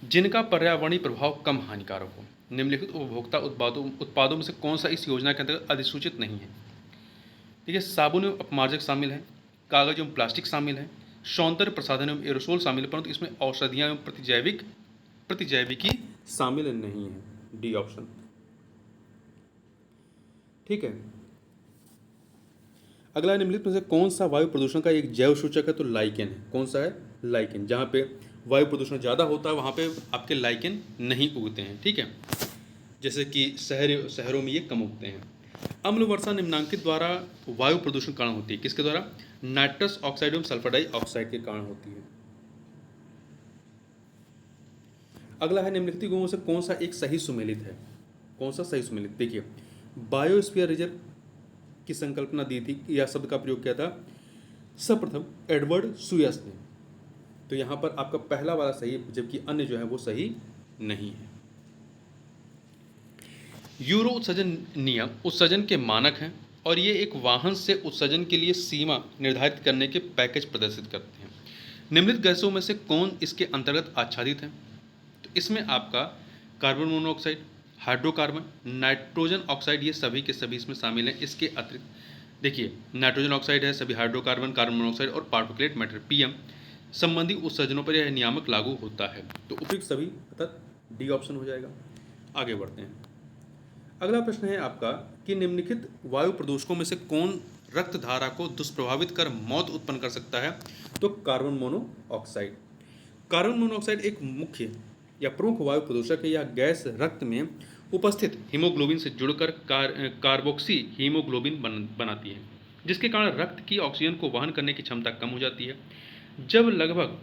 जिनका पर्यावरणीय प्रभाव कम हानिकारक हो। निम्नलिखित उपभोक्ता उत्पादों में से कौन सा इस योजना के अंतर्गत अधिसूचित नहीं है? देखिए, साबुन एवं अपमार्जक शामिल है, कागज एवं प्लास्टिक शामिल है, सौंदर्य प्रसाधन एवं एरोसोल शामिल है, परंतु इसमें औषधियाँ एवं प्रतिजैविकी शामिल नहीं है। D option. ठीक है। अगला, निम्नलिखित में से कौन सा वायु प्रदूषण का एक जैव सूचक है? तो लाइकेन है। कौन सा है? लाइकेन। जहाँ पे वायु प्रदूषण ज़्यादा होता है वहाँ पे आपके लाइकेन नहीं उगते हैं। ठीक है, जैसे कि शहरों में ये कम उगते हैं। अम्ल वर्षा निम्नांकित द्वारा वायु प्रदूषण कारण होती है। किसके द्वारा? नाइट्रस ऑक्साइड एवं सल्फर डाइऑक्साइड के कारण होती है। अगला है, निम्नलिखित गुणों से कौन सा एक सही सुमेलित है? कौन सा सही सुमेलित? देखिए, बायोस्फीयर रिजर्व की संकल्पना दी थी या शब्द का प्रयोग किया था सर्वप्रथम एडवर्ड सुयस ने। तो यहाँ पर आपका पहला वाला सही है, जबकि अन्य जो है वो सही नहीं है। यूरो उत्सर्जन नियम उत्सर्जन के मानक हैं और ये एक वाहन से उत्सर्जन के लिए सीमा निर्धारित करने के पैकेज प्रदर्शित करते हैं। निम्नलिखित गैसों में से कौन इसके अंतर्गत आच्छादित है? तो इसमें आपका carbon monoxide, hydrocarbon, nitrogen oxide, ये सभी के सभी इसमें शामिल हैं। इसके अतिरिक्त देखिए, नाइट्रोजन ऑक्साइड है, सभी हाइड्रोकार्बन, कार्बन मोनोऑक्साइड और पार्टिकुलेट मैटर पीएम संबंधी उत्सर्जनों पर यह नियामक लागू होता है। तो उपयुक्त सभी अर्थात डी ऑप्शन हो जाएगा। आगे बढ़ते हैं। अगला प्रश्न है आपका कि निम्नलिखित वायु प्रदूषकों में से कौन रक्त धारा को दुष्प्रभावित कर मौत उत्पन्न कर सकता है? तो कार्बन मोनोऑक्साइड। कार्बन मोनोऑक्साइड एक मुख्य या प्रमुख वायु प्रदूषक है। यह गैस रक्त में उपस्थित हीमोग्लोबिन से जुड़कर कार्बोक्सी हीमोग्लोबिन बनाती है, जिसके कारण रक्त की ऑक्सीजन को वहन करने की क्षमता कम हो जाती है। जब लगभग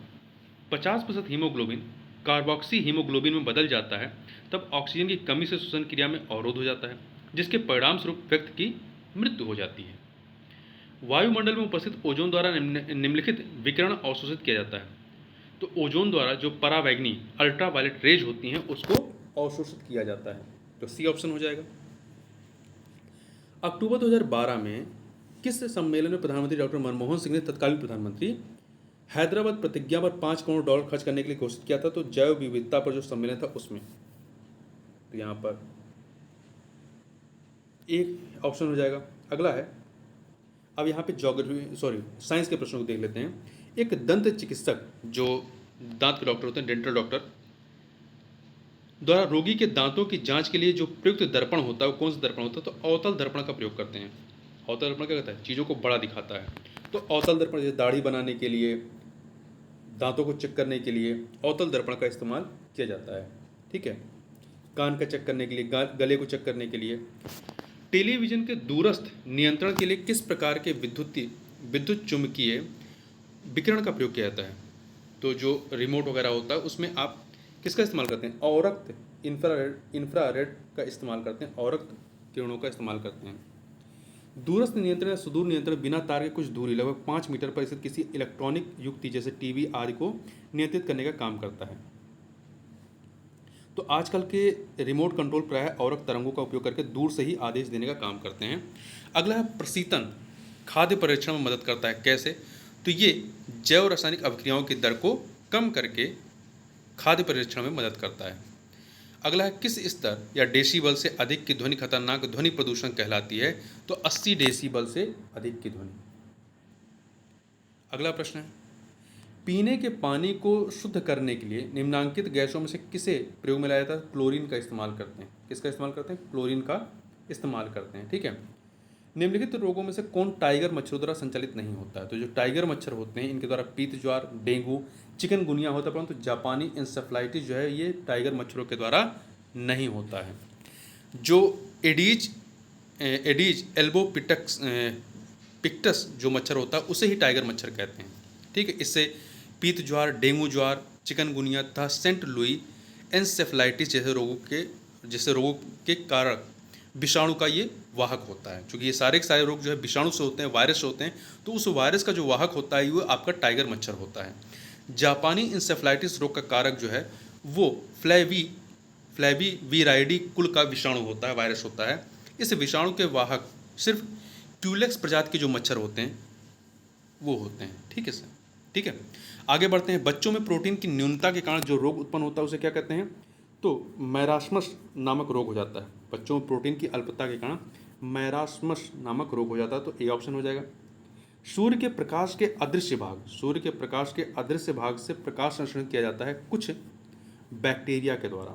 50% हीमोग्लोबिन कार्बोक्सी हीमोग्लोबिन में बदल जाता है, तब ऑक्सीजन की कमी से श्वसन क्रिया में अवरोध हो जाता है, जिसके परिणाम स्वरूप व्यक्ति की मृत्यु हो जाती है। वायुमंडल में उपस्थित ओजोन द्वारा निम्नलिखित विकिरण अवशोषित किया जाता है। तो ओजोन द्वारा जो परावैंगनी अल्ट्रावायलेट रेज होती हैं उसको अवशोषित किया जाता है। तो सी ऑप्शन हो जाएगा। अक्टूबर 2012 में किस सम्मेलन में प्रधानमंत्री डॉक्टर मनमोहन सिंह ने तत्कालीन प्रधानमंत्री हैदराबाद प्रतिज्ञा पर $5 करोड़ खर्च करने के लिए घोषित किया था? तो जैव विविधता पर जो सम्मेलन था उसमें। तो यहाँ पर एक ऑप्शन हो जाएगा। अगला है, अब यहाँ पे साइंस के प्रश्नों को देख लेते हैं। एक दंत चिकित्सक जो दांत के डॉक्टर होते हैं, डेंटल डॉक्टर, द्वारा रोगी के दांतों की जांच के लिए जो प्रयुक्त दर्पण होता है वो कौन सा दर्पण होता है? तो अवतल दर्पण का प्रयोग करते हैं। अवतल दर्पण क्या कहता है? चीज़ों को बड़ा दिखाता है। तो अवतल दर्पण जैसे दाढ़ी बनाने के लिए, दांतों को चेक करने के लिए अवतल दर्पण का इस्तेमाल किया जाता है। ठीक है, कान का चेक करने के लिए, गले को चेक करने के लिए। टेलीविजन के दूरस्थ नियंत्रण के लिए किस प्रकार के विद्युत चुम्बकीय विकिरण का प्रयोग किया जाता है? तो जो रिमोट वगैरह होता है उसमें आप किसका इस्तेमाल करते हैं? औरक्त इंफ्रारेड का इस्तेमाल करते हैं, औरक्त किरणों का इस्तेमाल करते हैं। दूरस्थ नियंत्रण या सुदूर नियंत्रण बिना तार के कुछ दूरी लगभग 5 मीटर पर स्थित किसी इलेक्ट्रॉनिक युक्ति जैसे टीवी आदि को नियंत्रित करने का काम करता है। तो आजकल के रिमोट कंट्रोल प्रायः औरक तरंगों का उपयोग करके दूर से ही आदेश देने का काम करते हैं। अगला है, प्रशीतन खाद्य परीक्षण में मदद करता है। कैसे? तो ये जैव रासायनिक अभिक्रियाओं की दर को कम करके खाद्य परीक्षण में मदद करता है। अगला है, किस स्तर या डेसीबल से अधिक की ध्वनि खतरनाक ध्वनि प्रदूषण कहलाती है? तो 80 डेसीबल से अधिक की ध्वनि। अगला प्रश्न है, पीने के पानी को शुद्ध करने के लिए निम्नांकित गैसों में से किसे प्रयोग में लाया जाता है? क्लोरीन का इस्तेमाल करते हैं। किसका इस्तेमाल करते हैं? क्लोरीन का इस्तेमाल करते हैं। ठीक है। निम्नलिखित रोगों में से कौन टाइगर मच्छरों द्वारा संचालित नहीं होता है? तो जो टाइगर मच्छर होते हैं इनके द्वारा पीत ज्वार, डेंगू, चिकनगुनिया होता है, परंतु जापानी इंसेफ्लाइटिस जो है ये टाइगर मच्छरों के द्वारा नहीं होता है। जो एडीज एल्बो पिक्टस जो मच्छर होता है उसे ही टाइगर मच्छर कहते हैं। ठीक है। इससे पीत ज्वार, डेंगू ज्वार, चिकनगुनिया तथा सेंट लुई एन्सेफ्लाइटिस जैसे रोगों के कारक विषाणु का ये वाहक होता है। क्योंकि ये सारे के सारे रोग जो है विषाणु से होते हैं, वायरस से होते हैं, तो उस वायरस का जो वाहक होता है वो आपका टाइगर मच्छर होता है। जापानी इंसेफ्लाइटिस रोग का कारक जो है वो फ्लैवीविराइडी कुल का विषाणु होता है, वायरस होता है। इस विषाणु के वाहक सिर्फ क्यूलेक्स प्रजाति के जो मच्छर होते हैं वो होते हैं। ठीक है सर, ठीक है। आगे बढ़ते हैं। बच्चों में प्रोटीन की न्यूनता के कारण जो रोग उत्पन्न होता है उसे क्या कहते हैं? तो मैरास्मस नामक रोग हो जाता है। बच्चों में प्रोटीन की अल्पता के कारण मैरास्मस नामक रोग हो जाता है, तो ए ऑप्शन हो जाएगा। सूर्य के प्रकाश के अदृश्य भाग, सूर्य के प्रकाश के अदृश्य भाग से प्रकाश संश्लेषण किया जाता है कुछ बैक्टीरिया के द्वारा।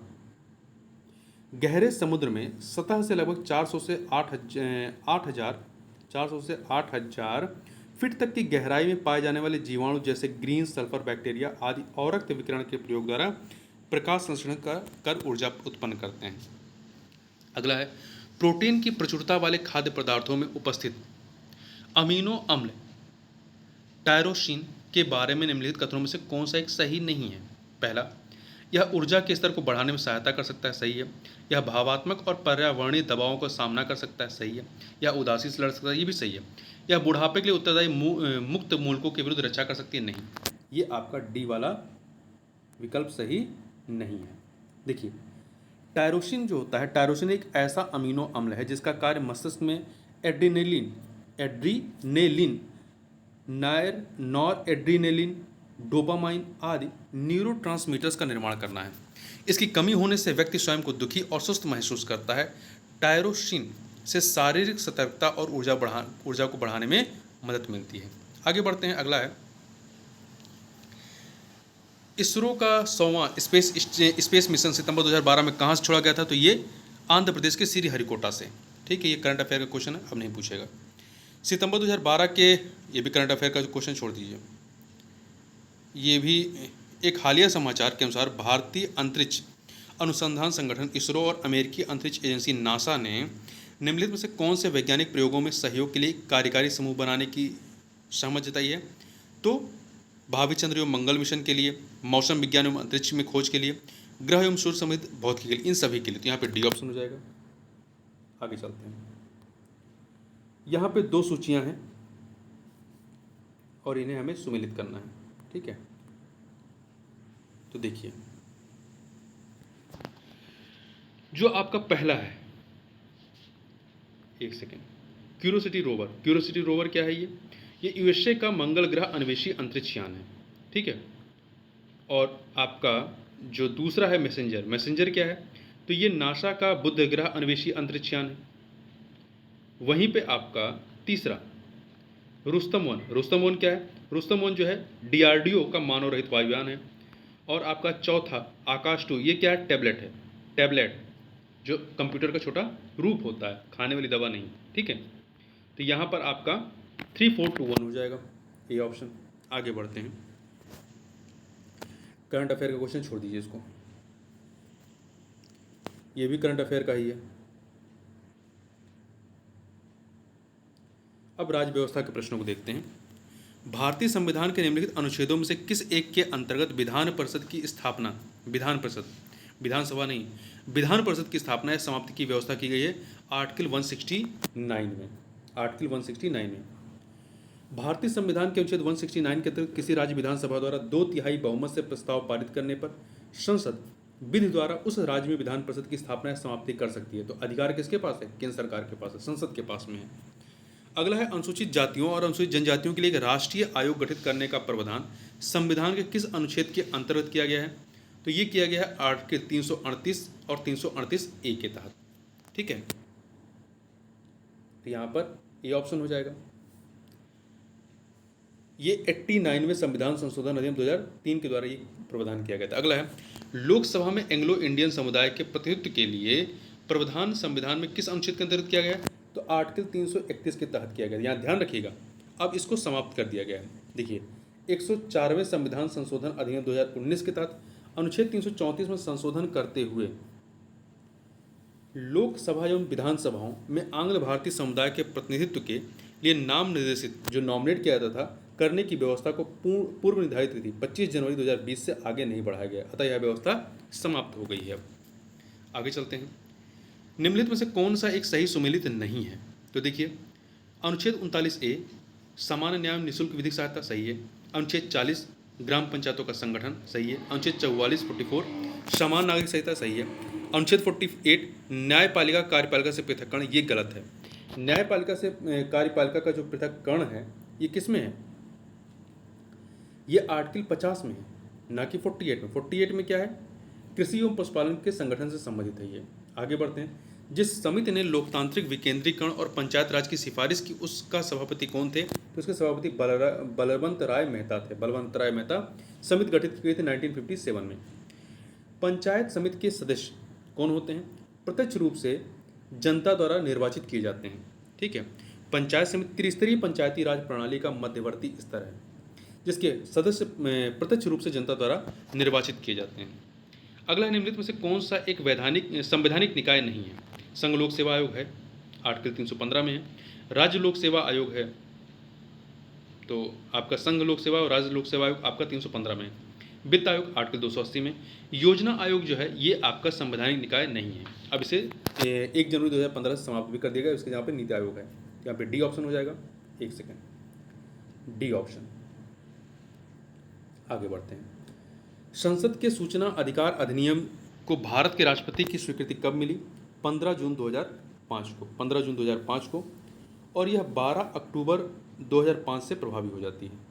गहरे समुद्र में सतह से लगभग 400 से 8,000 फीट तक की गहराई में पाए जाने वाले जीवाणु जैसे ग्रीन सल्फर बैक्टीरिया आदि अवरक्त विकिरण के प्रयोग द्वारा प्रकाश संश्लेषण कर ऊर्जा उत्पन्न करते हैं। अगला है, प्रोटीन की प्रचुरता वाले खाद्य पदार्थों में उपस्थित अमीनो अम्ल टायरोसिन के बारे में निम्नलिखित कथनों में से कौन सा एक सही नहीं है? पहला, यह ऊर्जा के स्तर को बढ़ाने में सहायता कर सकता है, सही है। यह भावात्मक और पर्यावरणीय दबावों का सामना कर सकता है, सही है। यह उदासी से लड़ सकता है, ये भी सही है। यह बुढ़ापे के लिए उत्तरदायी मुक्त मूलकों के विरुद्ध रक्षा कर सकती है, नहीं। ये आपका डी वाला विकल्प सही नहीं है। देखिए, टायरोसिन जो होता है, टायरोसिन एक ऐसा अमीनो अम्ल है जिसका कार्य मस्तिष्क में एड्रीनेलिन नॉर एड्रीनेलिन, डोपामाइन आदि न्यूरोट्रांसमीटर्स का निर्माण करना है। इसकी कमी होने से व्यक्ति स्वयं को दुखी और सुस्त महसूस करता है। टायरोसिन से शारीरिक सतर्कता और ऊर्जा को बढ़ाने में मदद मिलती है। आगे बढ़ते हैं। अगला है, इसरो का 100वां स्पेस मिशन सितंबर 2012 में कहाँ से छोड़ा गया था? तो ये आंध्र प्रदेश के श्रीहरिकोटा से। ठीक है, ये करंट अफेयर का क्वेश्चन है, अब नहीं पूछेगा। सितंबर 2012 के, ये भी करंट अफेयर का क्वेश्चन छोड़ दीजिए। ये भी एक हालिया समाचार के अनुसार भारतीय अंतरिक्ष अनुसंधान संगठन इसरो और अमेरिकी अंतरिक्ष एजेंसी नासा ने निम्नलिखित में से कौन से वैज्ञानिक प्रयोगों में सहयोग के लिए कार्यकारी समूह बनाने की सहमति जताई है? तो भावी चंद्र एवं मंगल मिशन के लिए, मौसम विज्ञान एवं अंतरिक्ष में खोज के लिए, ग्रह एवं सूर्य समेत भौतिकी के लिए, इन सभी के लिए। तो यहाँ पे डी ऑप्शन हो जाएगा। आगे चलते हैं। यहाँ पे 2 सूचियाँ हैं और इन्हें हमें सुमेलित करना है। ठीक है, तो देखिए, जो आपका पहला है, एक second, curiosity rover. Curiosity rover क्या है? ये यूएसए का मंगल ग्रह अन्वेषी अंतरिक्ष यान है। ठीक है, और आपका जो दूसरा है मैसेंजर, मैसेंजर क्या है? तो ये नासा का बुध ग्रह अन्वेषी अंतरिक्ष यान है। वहीं पे आपका तीसरा रुस्तम 1, रुस्तम 1 क्या है? रुस्तम 1 जो है डीआरडीओ का मानव रहित वायुयान है। और आपका चौथा आकाश 2, ये क्या है? टैबलेट है। टैबलेट जो कंप्यूटर का छोटा रूप होता है, खाने वाली दवा नहीं। ठीक है, तो यहाँ पर आपका 3, 4, 2, 1 हो जाएगा, ये ऑप्शन। आगे बढ़ते हैं। करंट अफेयर का क्वेश्चन छोड़ दीजिए इसको, ये भी करंट अफेयर का ही है। अब राज्य व्यवस्था के प्रश्नों को देखते हैं। भारतीय संविधान के निम्नलिखित अनुच्छेदों में से किस एक के अंतर्गत विधान परिषद की स्थापना, विधान परिषद, विधानसभा नहीं, विधान परिषद की स्थापना या समाप्ति की व्यवस्था की गई है? आर्टिकल 169 में। आर्टिकल 169 में भारतीय संविधान के अनुच्छेद 169 के तहत किसी राज्य विधानसभा द्वारा 2/3 बहुमत से प्रस्ताव पारित करने पर संसद विधि द्वारा उस राज्य में विधान परिषद की स्थापना या समाप्ति कर सकती है। तो अधिकार किसके पास है? केंद्र सरकार के पास है, संसद के पास में है। अगला है, अनुसूचित जातियों और अनुसूचित जनजातियों के लिए एक राष्ट्रीय आयोग गठित करने का प्रावधान संविधान के किस अनुच्छेद के अंतर्गत किया गया है? तो ये किया गया है आर्टिकल 338 और 338A के तहत। ठीक है, तो यहाँ पर ये ऑप्शन हो जाएगा। ये 89 में संविधान संशोधन अधिनियम 2003 के द्वारा ये प्रावधान किया गया था। अगला है, लोकसभा में एंग्लो इंडियन समुदाय के प्रतिनिधित्व के लिए प्रावधान संविधान में किस अनुच्छेद के अंतर्गत किया गया है? तो आर्टिकल 331 के तहत किया गया। यहाँ ध्यान रखिएगा, अब इसको समाप्त कर दिया गया है। देखिए, 104वें संविधान संशोधन अधिनियम 2019 के तहत अनुच्छेद 334 में संशोधन करते हुए लोकसभा एवं विधानसभाओं में आंग्ल भारतीय समुदाय के प्रतिनिधित्व के लिए नाम निर्देशित जो नॉमिनेट किया जाता था करने की व्यवस्था को पूर्व निर्धारित तिथि 25 जनवरी 2020 से आगे नहीं बढ़ाया गया, अतः यह व्यवस्था समाप्त हो गई है। आगे चलते हैं। निम्नलिखित में से कौन सा एक सही सुमेलित नहीं है? तो देखिए, अनुच्छेद 39A सामान्य न्याय एवं निःशुल्क विधिक सहायता, सही है। अनुच्छेद 40 ग्राम पंचायतों का संगठन, सही है। अनुच्छेद 44 समान नागरिक संहिता, सही है। अनुच्छेद 48 न्यायपालिका कार्यपालिका से पृथक्करण, ये गलत है। न्यायपालिका से कार्यपालिका का जो पृथक्करण है ये किस में है? ये आर्टिकल 50 में है, ना कि 48 में। 48 में क्या है, कृषि एवं पशुपालन के संगठन से संबंधित है ये। आगे बढ़ते हैं। जिस समिति ने लोकतांत्रिक विकेंद्रीकरण और पंचायत राज की सिफारिश की, उसका सभापति कौन थे? तो उसके सभापति बलवंत राय मेहता थे। बलवंत राय मेहता। समिति गठित की गई थी 1957 में। पंचायत समिति के सदस्य कौन होते हैं? प्रत्यक्ष रूप से जनता द्वारा निर्वाचित किए जाते हैं। ठीक है। पंचायत समिति त्रिस्तरीय पंचायती राज प्रणाली का मध्यवर्ती स्तर है, जिसके सदस्य प्रत्यक्ष रूप से जनता द्वारा निर्वाचित किए जाते हैं। अगला, निम्नलिखित में से कौन सा एक संवैधानिक निकाय नहीं है? संघ लोक सेवा आयोग है, आर्टिकल 315 में है। राज्य लोक सेवा आयोग है, तो आपका संघ लोक सेवा और राज्य लोक सेवा आयोग आपका 315 में है। वित्त आयोग आर्टिकल 280 में। योजना आयोग जो है ये आपका संवैधानिक निकाय नहीं है। अब इसे 1 जनवरी 2015 से समाप्त भी कर दिया गया। इसके यहाँ पे नीति आयोग है, यहाँ पे डी ऑप्शन हो जाएगा। 1 सेकेंड, डी ऑप्शन। आगे बढ़ते हैं। संसद के सूचना अधिकार अधिनियम को भारत के राष्ट्रपति की स्वीकृति कब मिली? 15 जून 2005 को। 15 जून 2005 को, और यह 12 अक्टूबर 2005 से प्रभावी हो जाती है।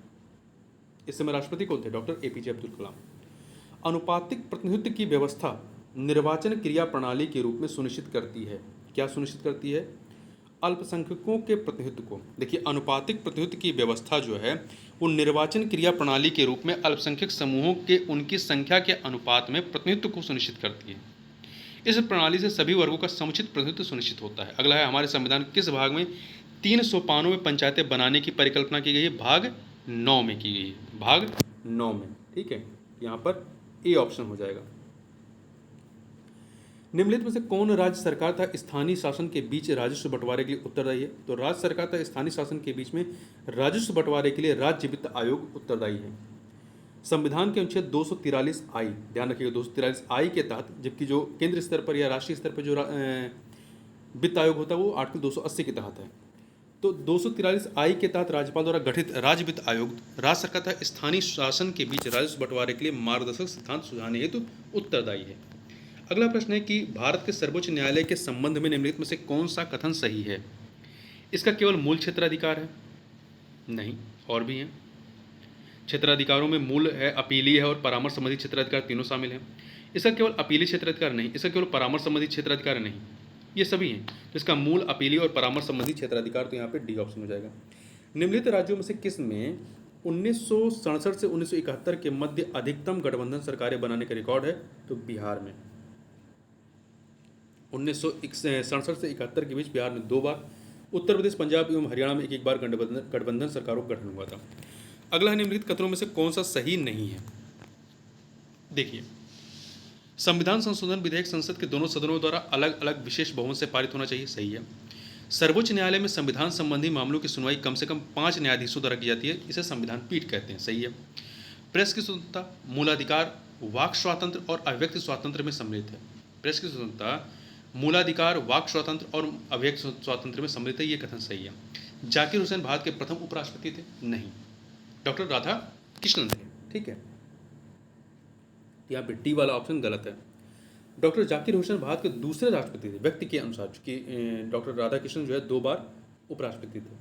इस समय राष्ट्रपति कौन थे? Doctor APJ Abdul Kalam. अनुपातिक प्रतिनिधित्व की व्यवस्था निर्वाचन क्रिया प्रणाली के रूप में सुनिश्चित करती है। क्या सुनिश्चित करती है? अल्पसंख्यकों के प्रतिनिधित्व को। देखिए, अनुपातिक प्रतिनिधित्व की व्यवस्था जो है वो निर्वाचन क्रिया प्रणाली के रूप में अल्पसंख्यक समूहों के उनकी संख्या के अनुपात में प्रतिनिधित्व को सुनिश्चित करती है। इस प्रणाली से सभी वर्गों का समुचित प्रतिनिधित्व सुनिश्चित होता है। अगला है, हमारे संविधान किस भाग में 3 सोपानों में पंचायतें बनाने की परिकल्पना की गई है? भाग 9 में की गई है। भाग 9 में। ठीक है, यहाँ पर ए ऑप्शन हो जाएगा। निम्नलिखित में से कौन राज्य सरकार तथा स्थानीय शासन के बीच राजस्व बंटवारे के लिए उत्तरदायी है? तो राज्य सरकार तथा स्थानीय शासन के बीच में राजस्व बंटवारे के लिए राज्य वित्त आयोग उत्तरदायी है। संविधान के अनुच्छेद 243 आई, ध्यान रखिएगा 243 आई के तहत, जबकि जो केंद्र स्तर पर या राष्ट्रीय स्तर पर जो वित्त आयोग होता है वो आर्टिकल 280 के तहत है। तो 243 आई के तहत राज्यपाल द्वारा गठित राज्य वित्त आयोग राज्य सरकार तथा स्थानीय शासन के बीच राजस्व बंटवारे के लिए मार्गदर्शक सिद्धांत सुझाने हेतु उत्तरदायी है। अगला प्रश्न है कि भारत के सर्वोच्च न्यायालय के संबंध में निम्नलिखित में से कौन सा कथन सही है? इसका केवल मूल क्षेत्राधिकार है? नहीं, और भी हैं। क्षेत्राधिकारों में मूल है, अपीलीय है और परामर्श संबंधी क्षेत्राधिकार तीनों शामिल हैं। इसका केवल अपीलीय क्षेत्राधिकार नहीं, इसका केवल परामर्श संबंधी क्षेत्राधिकार नहीं, ये सभी हैं। तो इसका मूल, अपीलीय और परामर्श संबंधी क्षेत्राधिकार, तो यहाँ पे डी ऑप्शन हो जाएगा। निम्नलिखित राज्यों में से किस में 1967 से 1971 के मध्य अधिकतम गठबंधन सरकारें बनाने का रिकॉर्ड है? तो बिहार में। 1967 से 71 के बीच बिहार में 2 बार, उत्तर प्रदेश, पंजाब एवं हरियाणा में एक बार गठबंधन सरकारों का गठन हुआ था। अगला है, निम्नलिखित कथनों में से कौन सा सही नहीं है? देखिए, संविधान संशोधन विधेयक संसद के दोनों सदनों द्वारा अलग अलग विशेष बहुमत से पारित होना चाहिए, सही है। सर्वोच्च न्यायालय में संविधान संबंधी मामलों की सुनवाई कम से कम 5 न्यायाधीशों द्वारा की जाती है, इसे संविधान पीठ कहते हैं, सही है। प्रेस की स्वतंत्रता, मूलाधिकार, वाक स्वातंत्र और अभिव्यक्ति स्वातंत्र में सम्मिलित है। प्रेस की स्वतंत्रता, मूलाधिकार, वाक स्वातंत्र और अभिव्यक्ति स्वातंत्र में सम्मिलित है, ये कथन सही है। जाकिर हुसैन भारत के प्रथम उपराष्ट्रपति थे? नहीं, डॉक्टर राधा कृष्णन थे। ठीक है, यहाँ पे डी वाला ऑप्शन गलत है। डॉक्टर जाकिर हुसैन भारत के दूसरे राष्ट्रपति थे व्यक्ति के अनुसार, चूंकि डॉक्टर राधाकृष्णन जो है 2 बार उपराष्ट्रपति थे,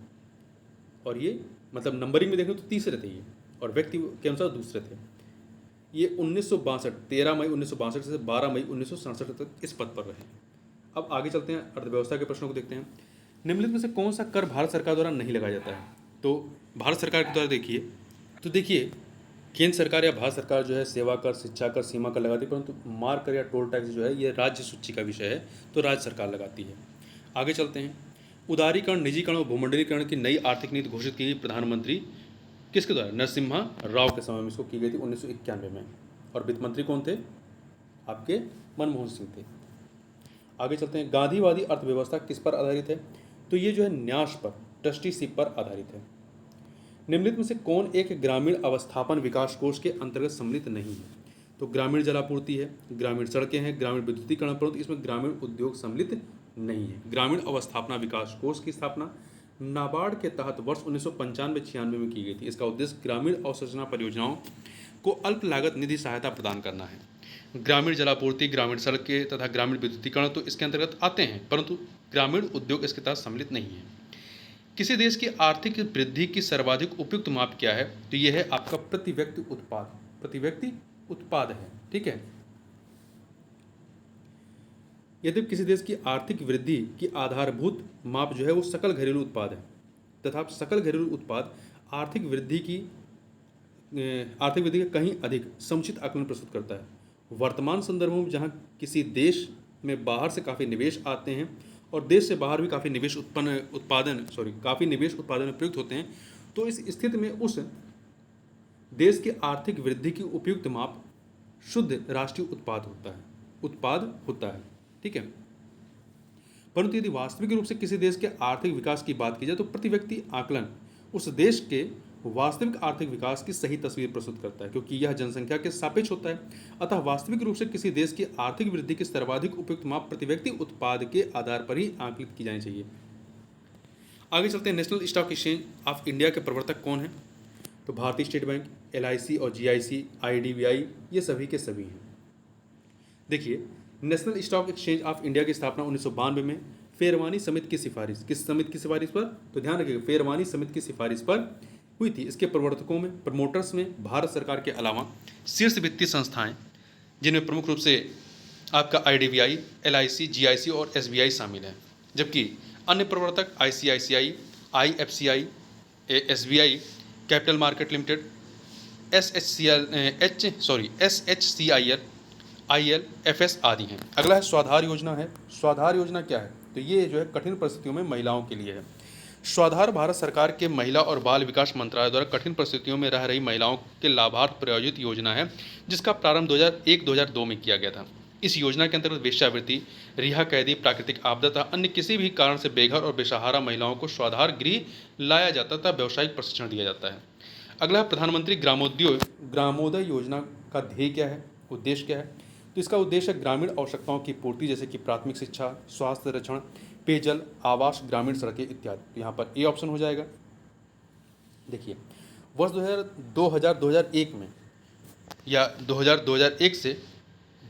और ये मतलब नंबरिंग में देखें तो तीसरे थे ये, और व्यक्ति के अनुसार दूसरे थे। ये 1962 13 मई 1962 से 12 मई 1967 तक इस पद पर रहे। अब आगे चलते हैं, अर्थव्यवस्था के प्रश्नों को देखते हैं। निम्नलिखित में से कौन सा कर भारत सरकार द्वारा नहीं लगाया जाता है? तो भारत सरकार के द्वारा देखिए, केंद्र सरकार या भारत सरकार जो है सेवा कर, शिक्षा कर, सीमा कर लगाती है, परंतु मार्ग कर या टोल टैक्स जो है ये राज्य सूची का विषय है, तो राज्य सरकार लगाती है। आगे चलते हैं। उदारीकरण, निजीकरण और भूमंडलीकरण की नई आर्थिक नीति घोषित की गई प्रधानमंत्री किसके द्वारा? नरसिम्हा राव के समय में इसको की गई थी 1991 में, और वित्त मंत्री कौन थे? आपके मनमोहन सिंह थे। आगे चलते हैं। गांधीवादी अर्थव्यवस्था किस पर आधारित है? तो ये जो है न्यास पर, ट्रस्टीशिप पर आधारित है। निम्नलिखित में से कौन एक ग्रामीण अवस्थापन विकास कोष के अंतर्गत सम्मिलित नहीं है? तो ग्रामीण जलापूर्ति है, ग्रामीण सड़कें हैं, ग्रामीण विद्युतीकरण, परंतु इसमें ग्रामीण उद्योग सम्मिलित नहीं है। ग्रामीण अवस्थापना विकास कोष की स्थापना नाबार्ड के तहत वर्ष 1995-96 में की गई थी। इसका उद्देश्य ग्रामीण अवसंरचना परियोजनाओं को अल्प लागत निधि सहायता प्रदान करना है। ग्रामीण जलापूर्ति, ग्रामीण सड़कें तथा ग्रामीण विद्युतीकरण तो इसके अंतर्गत आते हैं, परंतु ग्रामीण उद्योग इसके तहत सम्मिलित नहीं है। किसी देश की आर्थिक वृद्धि की सर्वाधिक उपयुक्त माप क्या है? तो यह है आपका प्रति व्यक्ति उत्पाद। प्रति व्यक्ति उत्पाद है, ठीक है। यदि किसी देश की आर्थिक वृद्धि की आधारभूत माप जो है वो सकल घरेलू उत्पाद है, तथा सकल घरेलू उत्पाद आर्थिक वृद्धि की आर्थिक वृद्धि का कहीं अधिक समुचित आकलन प्रस्तुत करता है। वर्तमान संदर्भों में जहाँ किसी देश में बाहर से काफ़ी निवेश आते हैं और देश से बाहर भी काफ़ी निवेश उत्पादन में प्रयुक्त होते हैं, तो इस स्थिति में उस देश की आर्थिक वृद्धि की उपयुक्त माप शुद्ध राष्ट्रीय उत्पाद होता है, ठीक है। परंतु यदि वास्तविक रूप से किसी देश के आर्थिक विकास की बात की जाए तो प्रति व्यक्ति आकलन उस देश के वास्तविक आर्थिक विकास की सही तस्वीर प्रस्तुत करता है, क्योंकि यह जनसंख्या के सापेक्ष होता है। अतः वास्तविक रूप से किसी देश की आर्थिक वृद्धि की सर्वाधिक उपयुक्त माप प्रति व्यक्ति उत्पाद के आधार पर ही आकलित की जानी चाहिए। आगे चलते हैं। National stock exchange of India के प्रवर्तक कौन है? तो भारतीय स्टेट बैंक, LIC और GIC, IDBI, ये सभी के सभी हैं। देखिए, national stock exchange of India की स्थापना 1992 में फेरवानी समिति की सिफारिश, किस समिति की सिफारिश पर? तो ध्यान रखिएगा, फेरवानी समिति की सिफारिश पर हुई थी। इसके प्रवर्तकों में, प्रमोटर्स में भारत सरकार के अलावा शीर्ष वित्तीय संस्थाएं, जिनमें प्रमुख रूप से आपका IDBI, LIC, GIC और SBI शामिल है, जबकि अन्य प्रवर्तक ICICI, IFCI, SBI, capital market limited, SHCIL, ILFS आदि हैं। अगला है स्वाधार योजना है। स्वाधार योजना क्या है? तो ये जो है कठिन परिस्थितियों में महिलाओं के लिए है। स्वाधार भारत सरकार के महिला और बाल विकास मंत्रालय द्वारा कठिन परिस्थितियों में रह रही महिलाओं के लाभार्थ प्रायोजित योजना है, जिसका प्रारंभ 2001-2002 में किया गया था। इस योजना के अंतर्गत वेश्यावृत्ति, रिहा कैदी, प्राकृतिक आपदा तथा अन्य किसी भी कारण से बेघर और बेसहारा महिलाओं को स्वाधार गृह लाया जाता तथा व्यावसायिक प्रशिक्षण दिया जाता है। अगला है प्रधानमंत्री ग्रामोदय योजना का ध्येय क्या है, उद्देश्य क्या है? तो इसका उद्देश्य ग्रामीण आवश्यकताओं की पूर्ति, जैसे कि प्राथमिक शिक्षा, स्वास्थ्य रक्षण, पेयजल, आवास, ग्रामीण सड़कें इत्यादि। तो यहाँ पर ए ऑप्शन हो जाएगा। देखिए, वर्ष 2001 में या 2001 से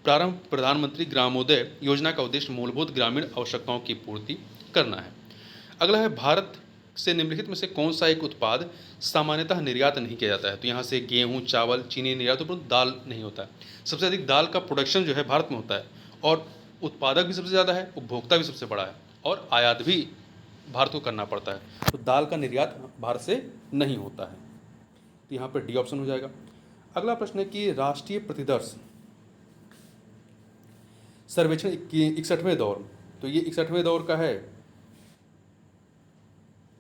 प्रारंभ प्रधानमंत्री ग्रामोदय योजना का उद्देश्य मूलभूत ग्रामीण आवश्यकताओं की पूर्ति करना है। अगला है भारत से निम्नलिखित में से कौन सा एक उत्पाद सामान्यतः निर्यात नहीं किया जाता है? तो यहाँ से गेहूँ, चावल, चीनी निर्यात, तो दाल नहीं होता है। सबसे अधिक दाल का प्रोडक्शन जो है भारत में होता है, और उत्पादक भी सबसे ज़्यादा है, उपभोक्ता भी सबसे बड़ा है, और आयात भी भारत को करना पड़ता है। तो दाल का निर्यात भारत से नहीं होता है। तो यहाँ पर डी ऑप्शन हो जाएगा। अगला प्रश्न है कि राष्ट्रीय प्रतिदर्श सर्वेक्षण 61वें दौर, तो ये 61वें दौर का है,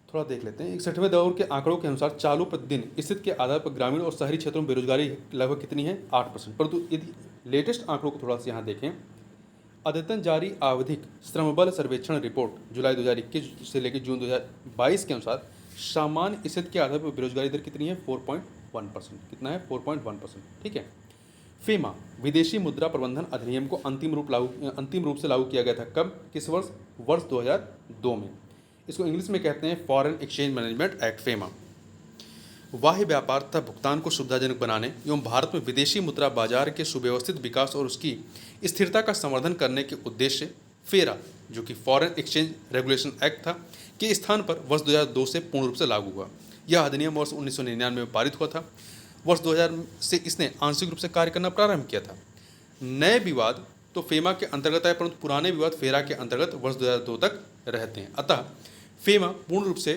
थोड़ा देख लेते हैं। 61वें दौर के आंकड़ों के अनुसार चालू प्रतिदिन स्थिति के आधार पर ग्रामीण और शहरी क्षेत्रों में बेरोजगारी लगभग कितनी है? 8%। परंतु यदि लेटेस्ट आंकड़ों को थोड़ा सा यहाँ देखें, अद्यतन जारी आवधिक श्रमबल सर्वेक्षण रिपोर्ट जुलाई 2021 से लेकर जून 2022 के अनुसार सामान्य स्थिति के आधार पर बेरोजगारी दर कितनी है? 4.1%। कितना है? 4.1%, ठीक है। फेमा विदेशी मुद्रा प्रबंधन अधिनियम को अंतिम रूप से लागू किया गया था कब, किस वर्ष? वर्ष 2002 में। इसको इंग्लिश में कहते हैं foreign exchange management act, FEMA. बाह्य व्यापार तथा भुगतान को सुविधाजनक बनाने एवं भारत में विदेशी मुद्रा बाजार के सुव्यवस्थित विकास और उसकी स्थिरता का संवर्धन करने के उद्देश्य फेरा, जो कि फॉरेन एक्सचेंज रेगुलेशन एक्ट था, के स्थान पर वर्ष 2002 से पूर्ण रूप से लागू हुआ। यह अधिनियम वर्ष 1999 में पारित हुआ था। वर्ष 2000 से इसने आंशिक रूप से कार्य करना प्रारंभ किया था। नए विवाद तो फेमा के अंतर्गत आए, परंतु पुराने विवाद फेरा के अंतर्गत वर्ष 2002 तक रहते हैं। अतः फेमा पूर्ण रूप से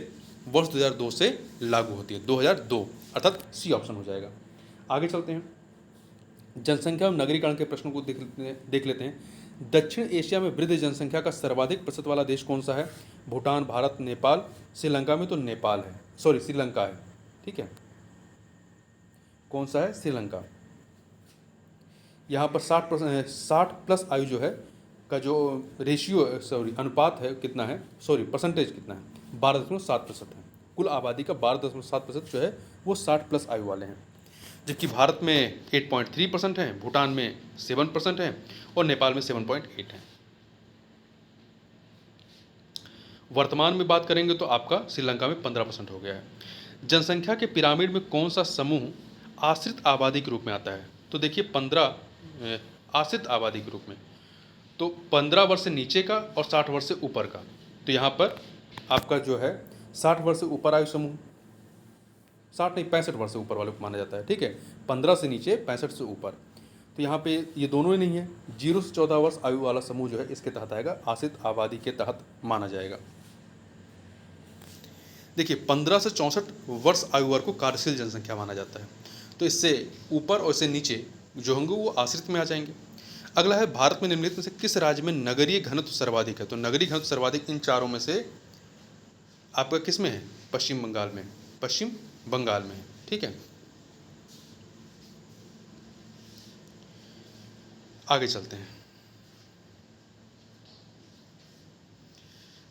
वर्ष 2002 से लागू होती है, 2002, अर्थात सी ऑप्शन हो जाएगा। आगे चलते हैं। जनसंख्या और नगरीकरण के प्रश्नों को देख लेते हैं। दक्षिण एशिया में वृद्ध जनसंख्या का सर्वाधिक प्रतिशत वाला देश कौन सा है? भूटान, भारत, नेपाल। श्रीलंका में तो नेपाल है, श्रीलंका है, ठीक है। कौन सा है? श्रीलंका। यहाँ पर 60 प्लस आयु जो है का जो अनुपात है कितना है, परसेंटेज कितना है? 12.7% है। कुल आबादी का 12.7% जो है वो 60 प्लस आयु वाले हैं, जबकि भारत में 8.3% है, भूटान में 7% है और नेपाल में 7.8 है। वर्तमान में बात करेंगे तो आपका श्रीलंका में 15% हो गया है। जनसंख्या के पिरामिड में कौन सा समूह आश्रित आबादी के रूप में आता है? तो देखिए 15 आश्रित आबादी के रूप में, तो 15 वर्ष से नीचे का और 60 वर्ष से ऊपर का। तो यहाँ पर आपका जो है 60 वर्ष से ऊपर आयु समूह, 60 नहीं 65 वर्ष से ऊपर वाले को माना जाता है, ठीक है। 15 से नीचे, 65 से ऊपर। तो यहाँ पे ये दोनों ही नहीं है। 0 से 14 वर्ष आयु वाला समूह जो है इसके तहत आएगा, आश्रित आबादी के तहत माना जाएगा। देखिए 15 से 64 वर्ष आयु वर्ग को कार्यशील जनसंख्या माना जाता है। तो इससे ऊपर और इससे नीचे जो होंगे वो आश्रित में आ जाएंगे। अगला है, भारत में निम्नलिखित में से किस राज्य में नगरीय घनत्व सर्वाधिक है? तो नगरीय घनत्व सर्वाधिक इन चारों में से आपका किस में है? पश्चिम बंगाल में, पश्चिम बंगाल में है, ठीक है। आगे चलते हैं।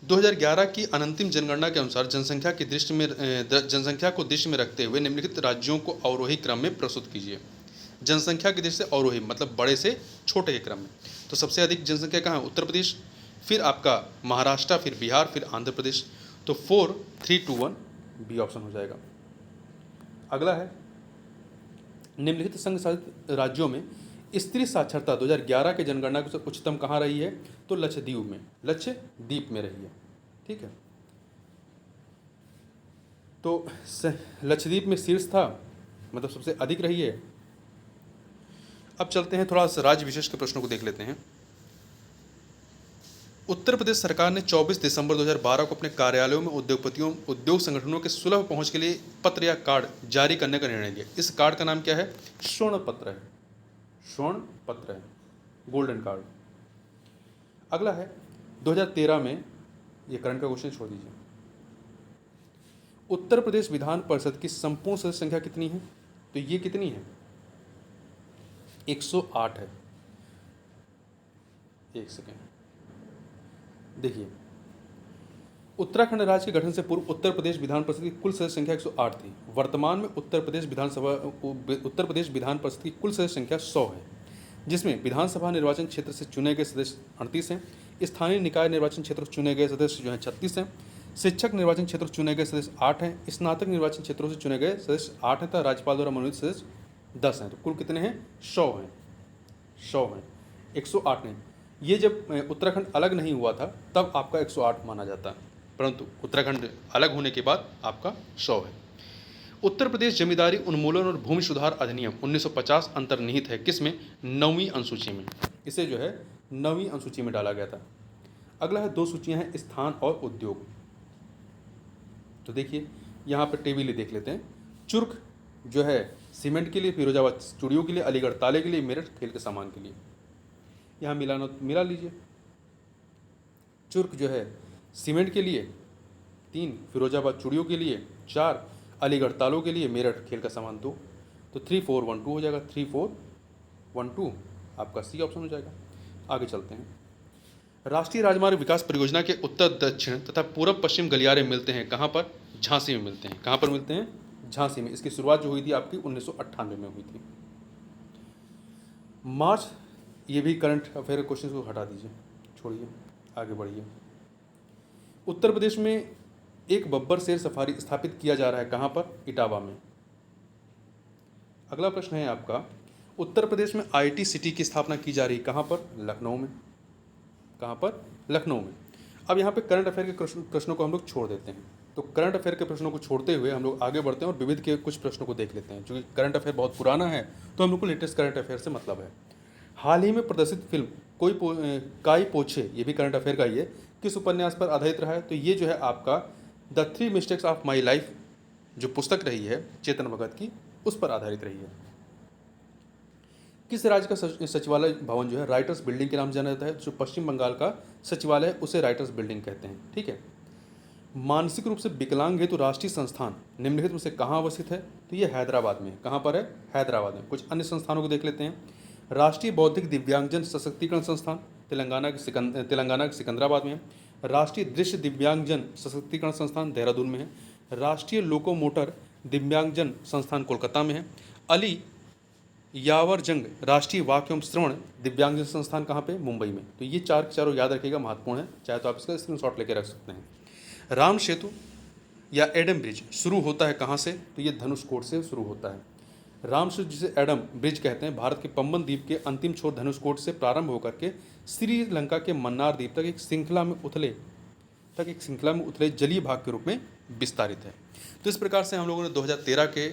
2011 की अनंतिम जनगणना के अनुसार जनसंख्या को दृष्टि में रखते हुए निम्नलिखित राज्यों को अवरोही क्रम में प्रस्तुत कीजिए। जनसंख्या की दृष्टि से अवरोही मतलब बड़े से छोटे के क्रम में। तो सबसे अधिक जनसंख्या कहाँ है? उत्तर प्रदेश, फिर आपका महाराष्ट्र, फिर बिहार, फिर आंध्र प्रदेश। तो 4, 3, 2, 1 बी ऑप्शन हो जाएगा। अगला है, निम्नलिखित संघ शासित राज्यों में स्त्री साक्षरता 2011 के जनगणना के उच्चतम कहाँ रही है? तो लक्षद्वीप में, लक्षद्वीप में रही है, ठीक है। तो लक्षद्वीप में शीर्ष था, मतलब सबसे अधिक रही है। अब चलते हैं, थोड़ा सा राज्य विशेष के प्रश्नों को देख लेते हैं। उत्तर प्रदेश सरकार ने 24 दिसंबर 2012 को अपने कार्यालयों में उद्योगपतियों, उद्योग संगठनों के सुलभ पहुंच के लिए पत्र या कार्ड जारी करने का निर्णय लिया। इस कार्ड का नाम क्या है? स्वर्ण पत्र है, स्वर्ण पत्र है, गोल्डन कार्ड। अगला है 2013 में, ये करंट का क्वेश्चन छोड़ दीजिए। उत्तर प्रदेश विधान परिषद की संपूर्ण सदस्य संख्या कितनी है? तो ये कितनी है? 108 है। एक सेकेंड देखिए, उत्तराखंड राज्य के गठन से पूर्व उत्तर प्रदेश विधान परिषद की कुल सदस्य संख्या 108 थी। वर्तमान में उत्तर प्रदेश विधान परिषद की कुल सदस्य संख्या 100 है, जिसमें विधानसभा निर्वाचन क्षेत्र से चुने गए सदस्य 38 हैं, स्थानीय निकाय निर्वाचन क्षेत्र से चुने गए सदस्य जो हैं 36 हैं, शिक्षक निर्वाचन क्षेत्र से चुने गए सदस्य 8 हैं, स्नातक निर्वाचन क्षेत्रों से चुने गए सदस्य 8 हैं तथा राज्यपाल द्वारा मनोनीत सदस्य 10 हैं। तो कुल कितने हैं? 100 हैं, 100 हैं, 108 नहीं। ये जब उत्तराखंड अलग नहीं हुआ था तब आपका 108 माना जाता है, परंतु उत्तराखंड अलग होने के बाद आपका 100 है। उत्तर प्रदेश जमींदारी उन्मूलन और भूमि सुधार अधिनियम 1950 अंतर्निहित है किसमें? 9वीं अनुसूची में। इसे जो है 9वीं अनुसूची में डाला गया था। अगला है, 2 सूचियां हैं, स्थान और उद्योग। तो देखिए यहाँ पर टेबल ही देख लेते हैं। चुर्क जो है सीमेंट के लिए, फिरोजाबाद चूड़ियों के लिए, अलीगढ़ ताले के लिए, मेरठ खेल के सामान के लिए। यहाँ मिला लीजिए। चुर्क जो है सीमेंट के लिए 3, फिरोजाबाद चूड़ियों के लिए 4, अलीगढ़ तालों के लिए, मेरठ खेल का सामान 2। तो 3, 4, 1, 2 हो जाएगा। 3, 4, 1, 2 आपका सी ऑप्शन हो जाएगा। आगे चलते हैं। राष्ट्रीय राजमार्ग विकास परियोजना के उत्तर दक्षिण तथा पूर्व पश्चिम गलियारे मिलते हैं कहाँ पर? झांसी में मिलते हैं। कहाँ पर मिलते हैं? झांसी में। इसकी शुरुआत जो हुई थी आपकी 1998 में हुई थी। मार्च, ये भी करंट अफेयर क्वेश्चन को हटा दीजिए, छोड़िए, आगे बढ़िए। उत्तर प्रदेश में एक बब्बर शेर सफारी स्थापित किया जा रहा है कहाँ पर? इटावा में। अगला प्रश्न है आपका, उत्तर प्रदेश में आईटी सिटी की स्थापना की जा रही है कहाँ पर? लखनऊ में। कहाँ पर? लखनऊ में। अब यहाँ पे करंट अफेयर के प्रश्नों को हम लोग छोड़ देते हैं। तो करंट अफेयर के प्रश्नों को छोड़ते हुए हम लोग आगे बढ़ते हैं और विविध के कुछ प्रश्नों को देख लेते हैं। चूँकि करंट अफेयर बहुत पुराना है तो हम लोग को लेटेस्ट करंट अफेयर से मतलब है। हाल ही में प्रदर्शित फिल्म काई पोछे, ये भी करंट अफेयर का ही है, किस उपन्यास पर आधारित रहा है? तो ये जो है आपका the 3 mistakes of my life जो पुस्तक रही है चेतन भगत की, उस पर आधारित रही है। किस राज्य का सचिवालय भवन जो है राइटर्स बिल्डिंग के नाम जाना जाता है? जो पश्चिम बंगाल का सचिवालय है उसे राइटर्स बिल्डिंग कहते हैं, ठीक है। मानसिक रूप से विकलांग हेतु राष्ट्रीय संस्थान निम्नलिखित में से कहाँ अवस्थित है? तो ये हैदराबाद में। कहाँ पर है? हैदराबाद में। कुछ अन्य संस्थानों को देख लेते हैं। राष्ट्रीय बौद्धिक दिव्यांगजन सशक्तिकरण संस्थान तेलंगाना के सिकंदराबाद में है। राष्ट्रीय दृश्य दिव्यांगजन सशक्तिकरण संस्थान देहरादून में है। राष्ट्रीय लोकोमोटर दिव्यांगजन संस्थान कोलकाता में है। अली यावर जंग राष्ट्रीय वाक एवं श्रवण दिव्यांगजन संस्थान कहाँ पे? मुंबई में। तो ये चारों याद रखिएगा, महत्वपूर्ण है, चाहे तो आप इसका स्क्रीनशॉट लेके रख सकते हैं। राम सेतु या एडम ब्रिज शुरू होता है कहाँ से? तो ये धनुषकोट से शुरू होता है। राम सेतु जिसे एडम ब्रिज कहते हैं, भारत के पंबन द्वीप के अंतिम छोर धनुषकोट से प्रारंभ होकर के श्रीलंका के मन्नार द्वीप तक एक श्रृंखला में उथले तक एक श्रृंखला में उतरे जलीय भाग के रूप में विस्तारित है। तो इस प्रकार से हम लोगों ने 2013 के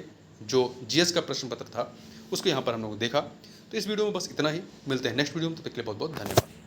जो जीएस का प्रश्न पत्र था उसको यहाँ पर हम लोगों ने देखा। तो इस वीडियो में बस इतना ही, मिलते हैं नेक्स्ट वीडियो में, तब तक के लिए बहुत बहुत धन्यवाद।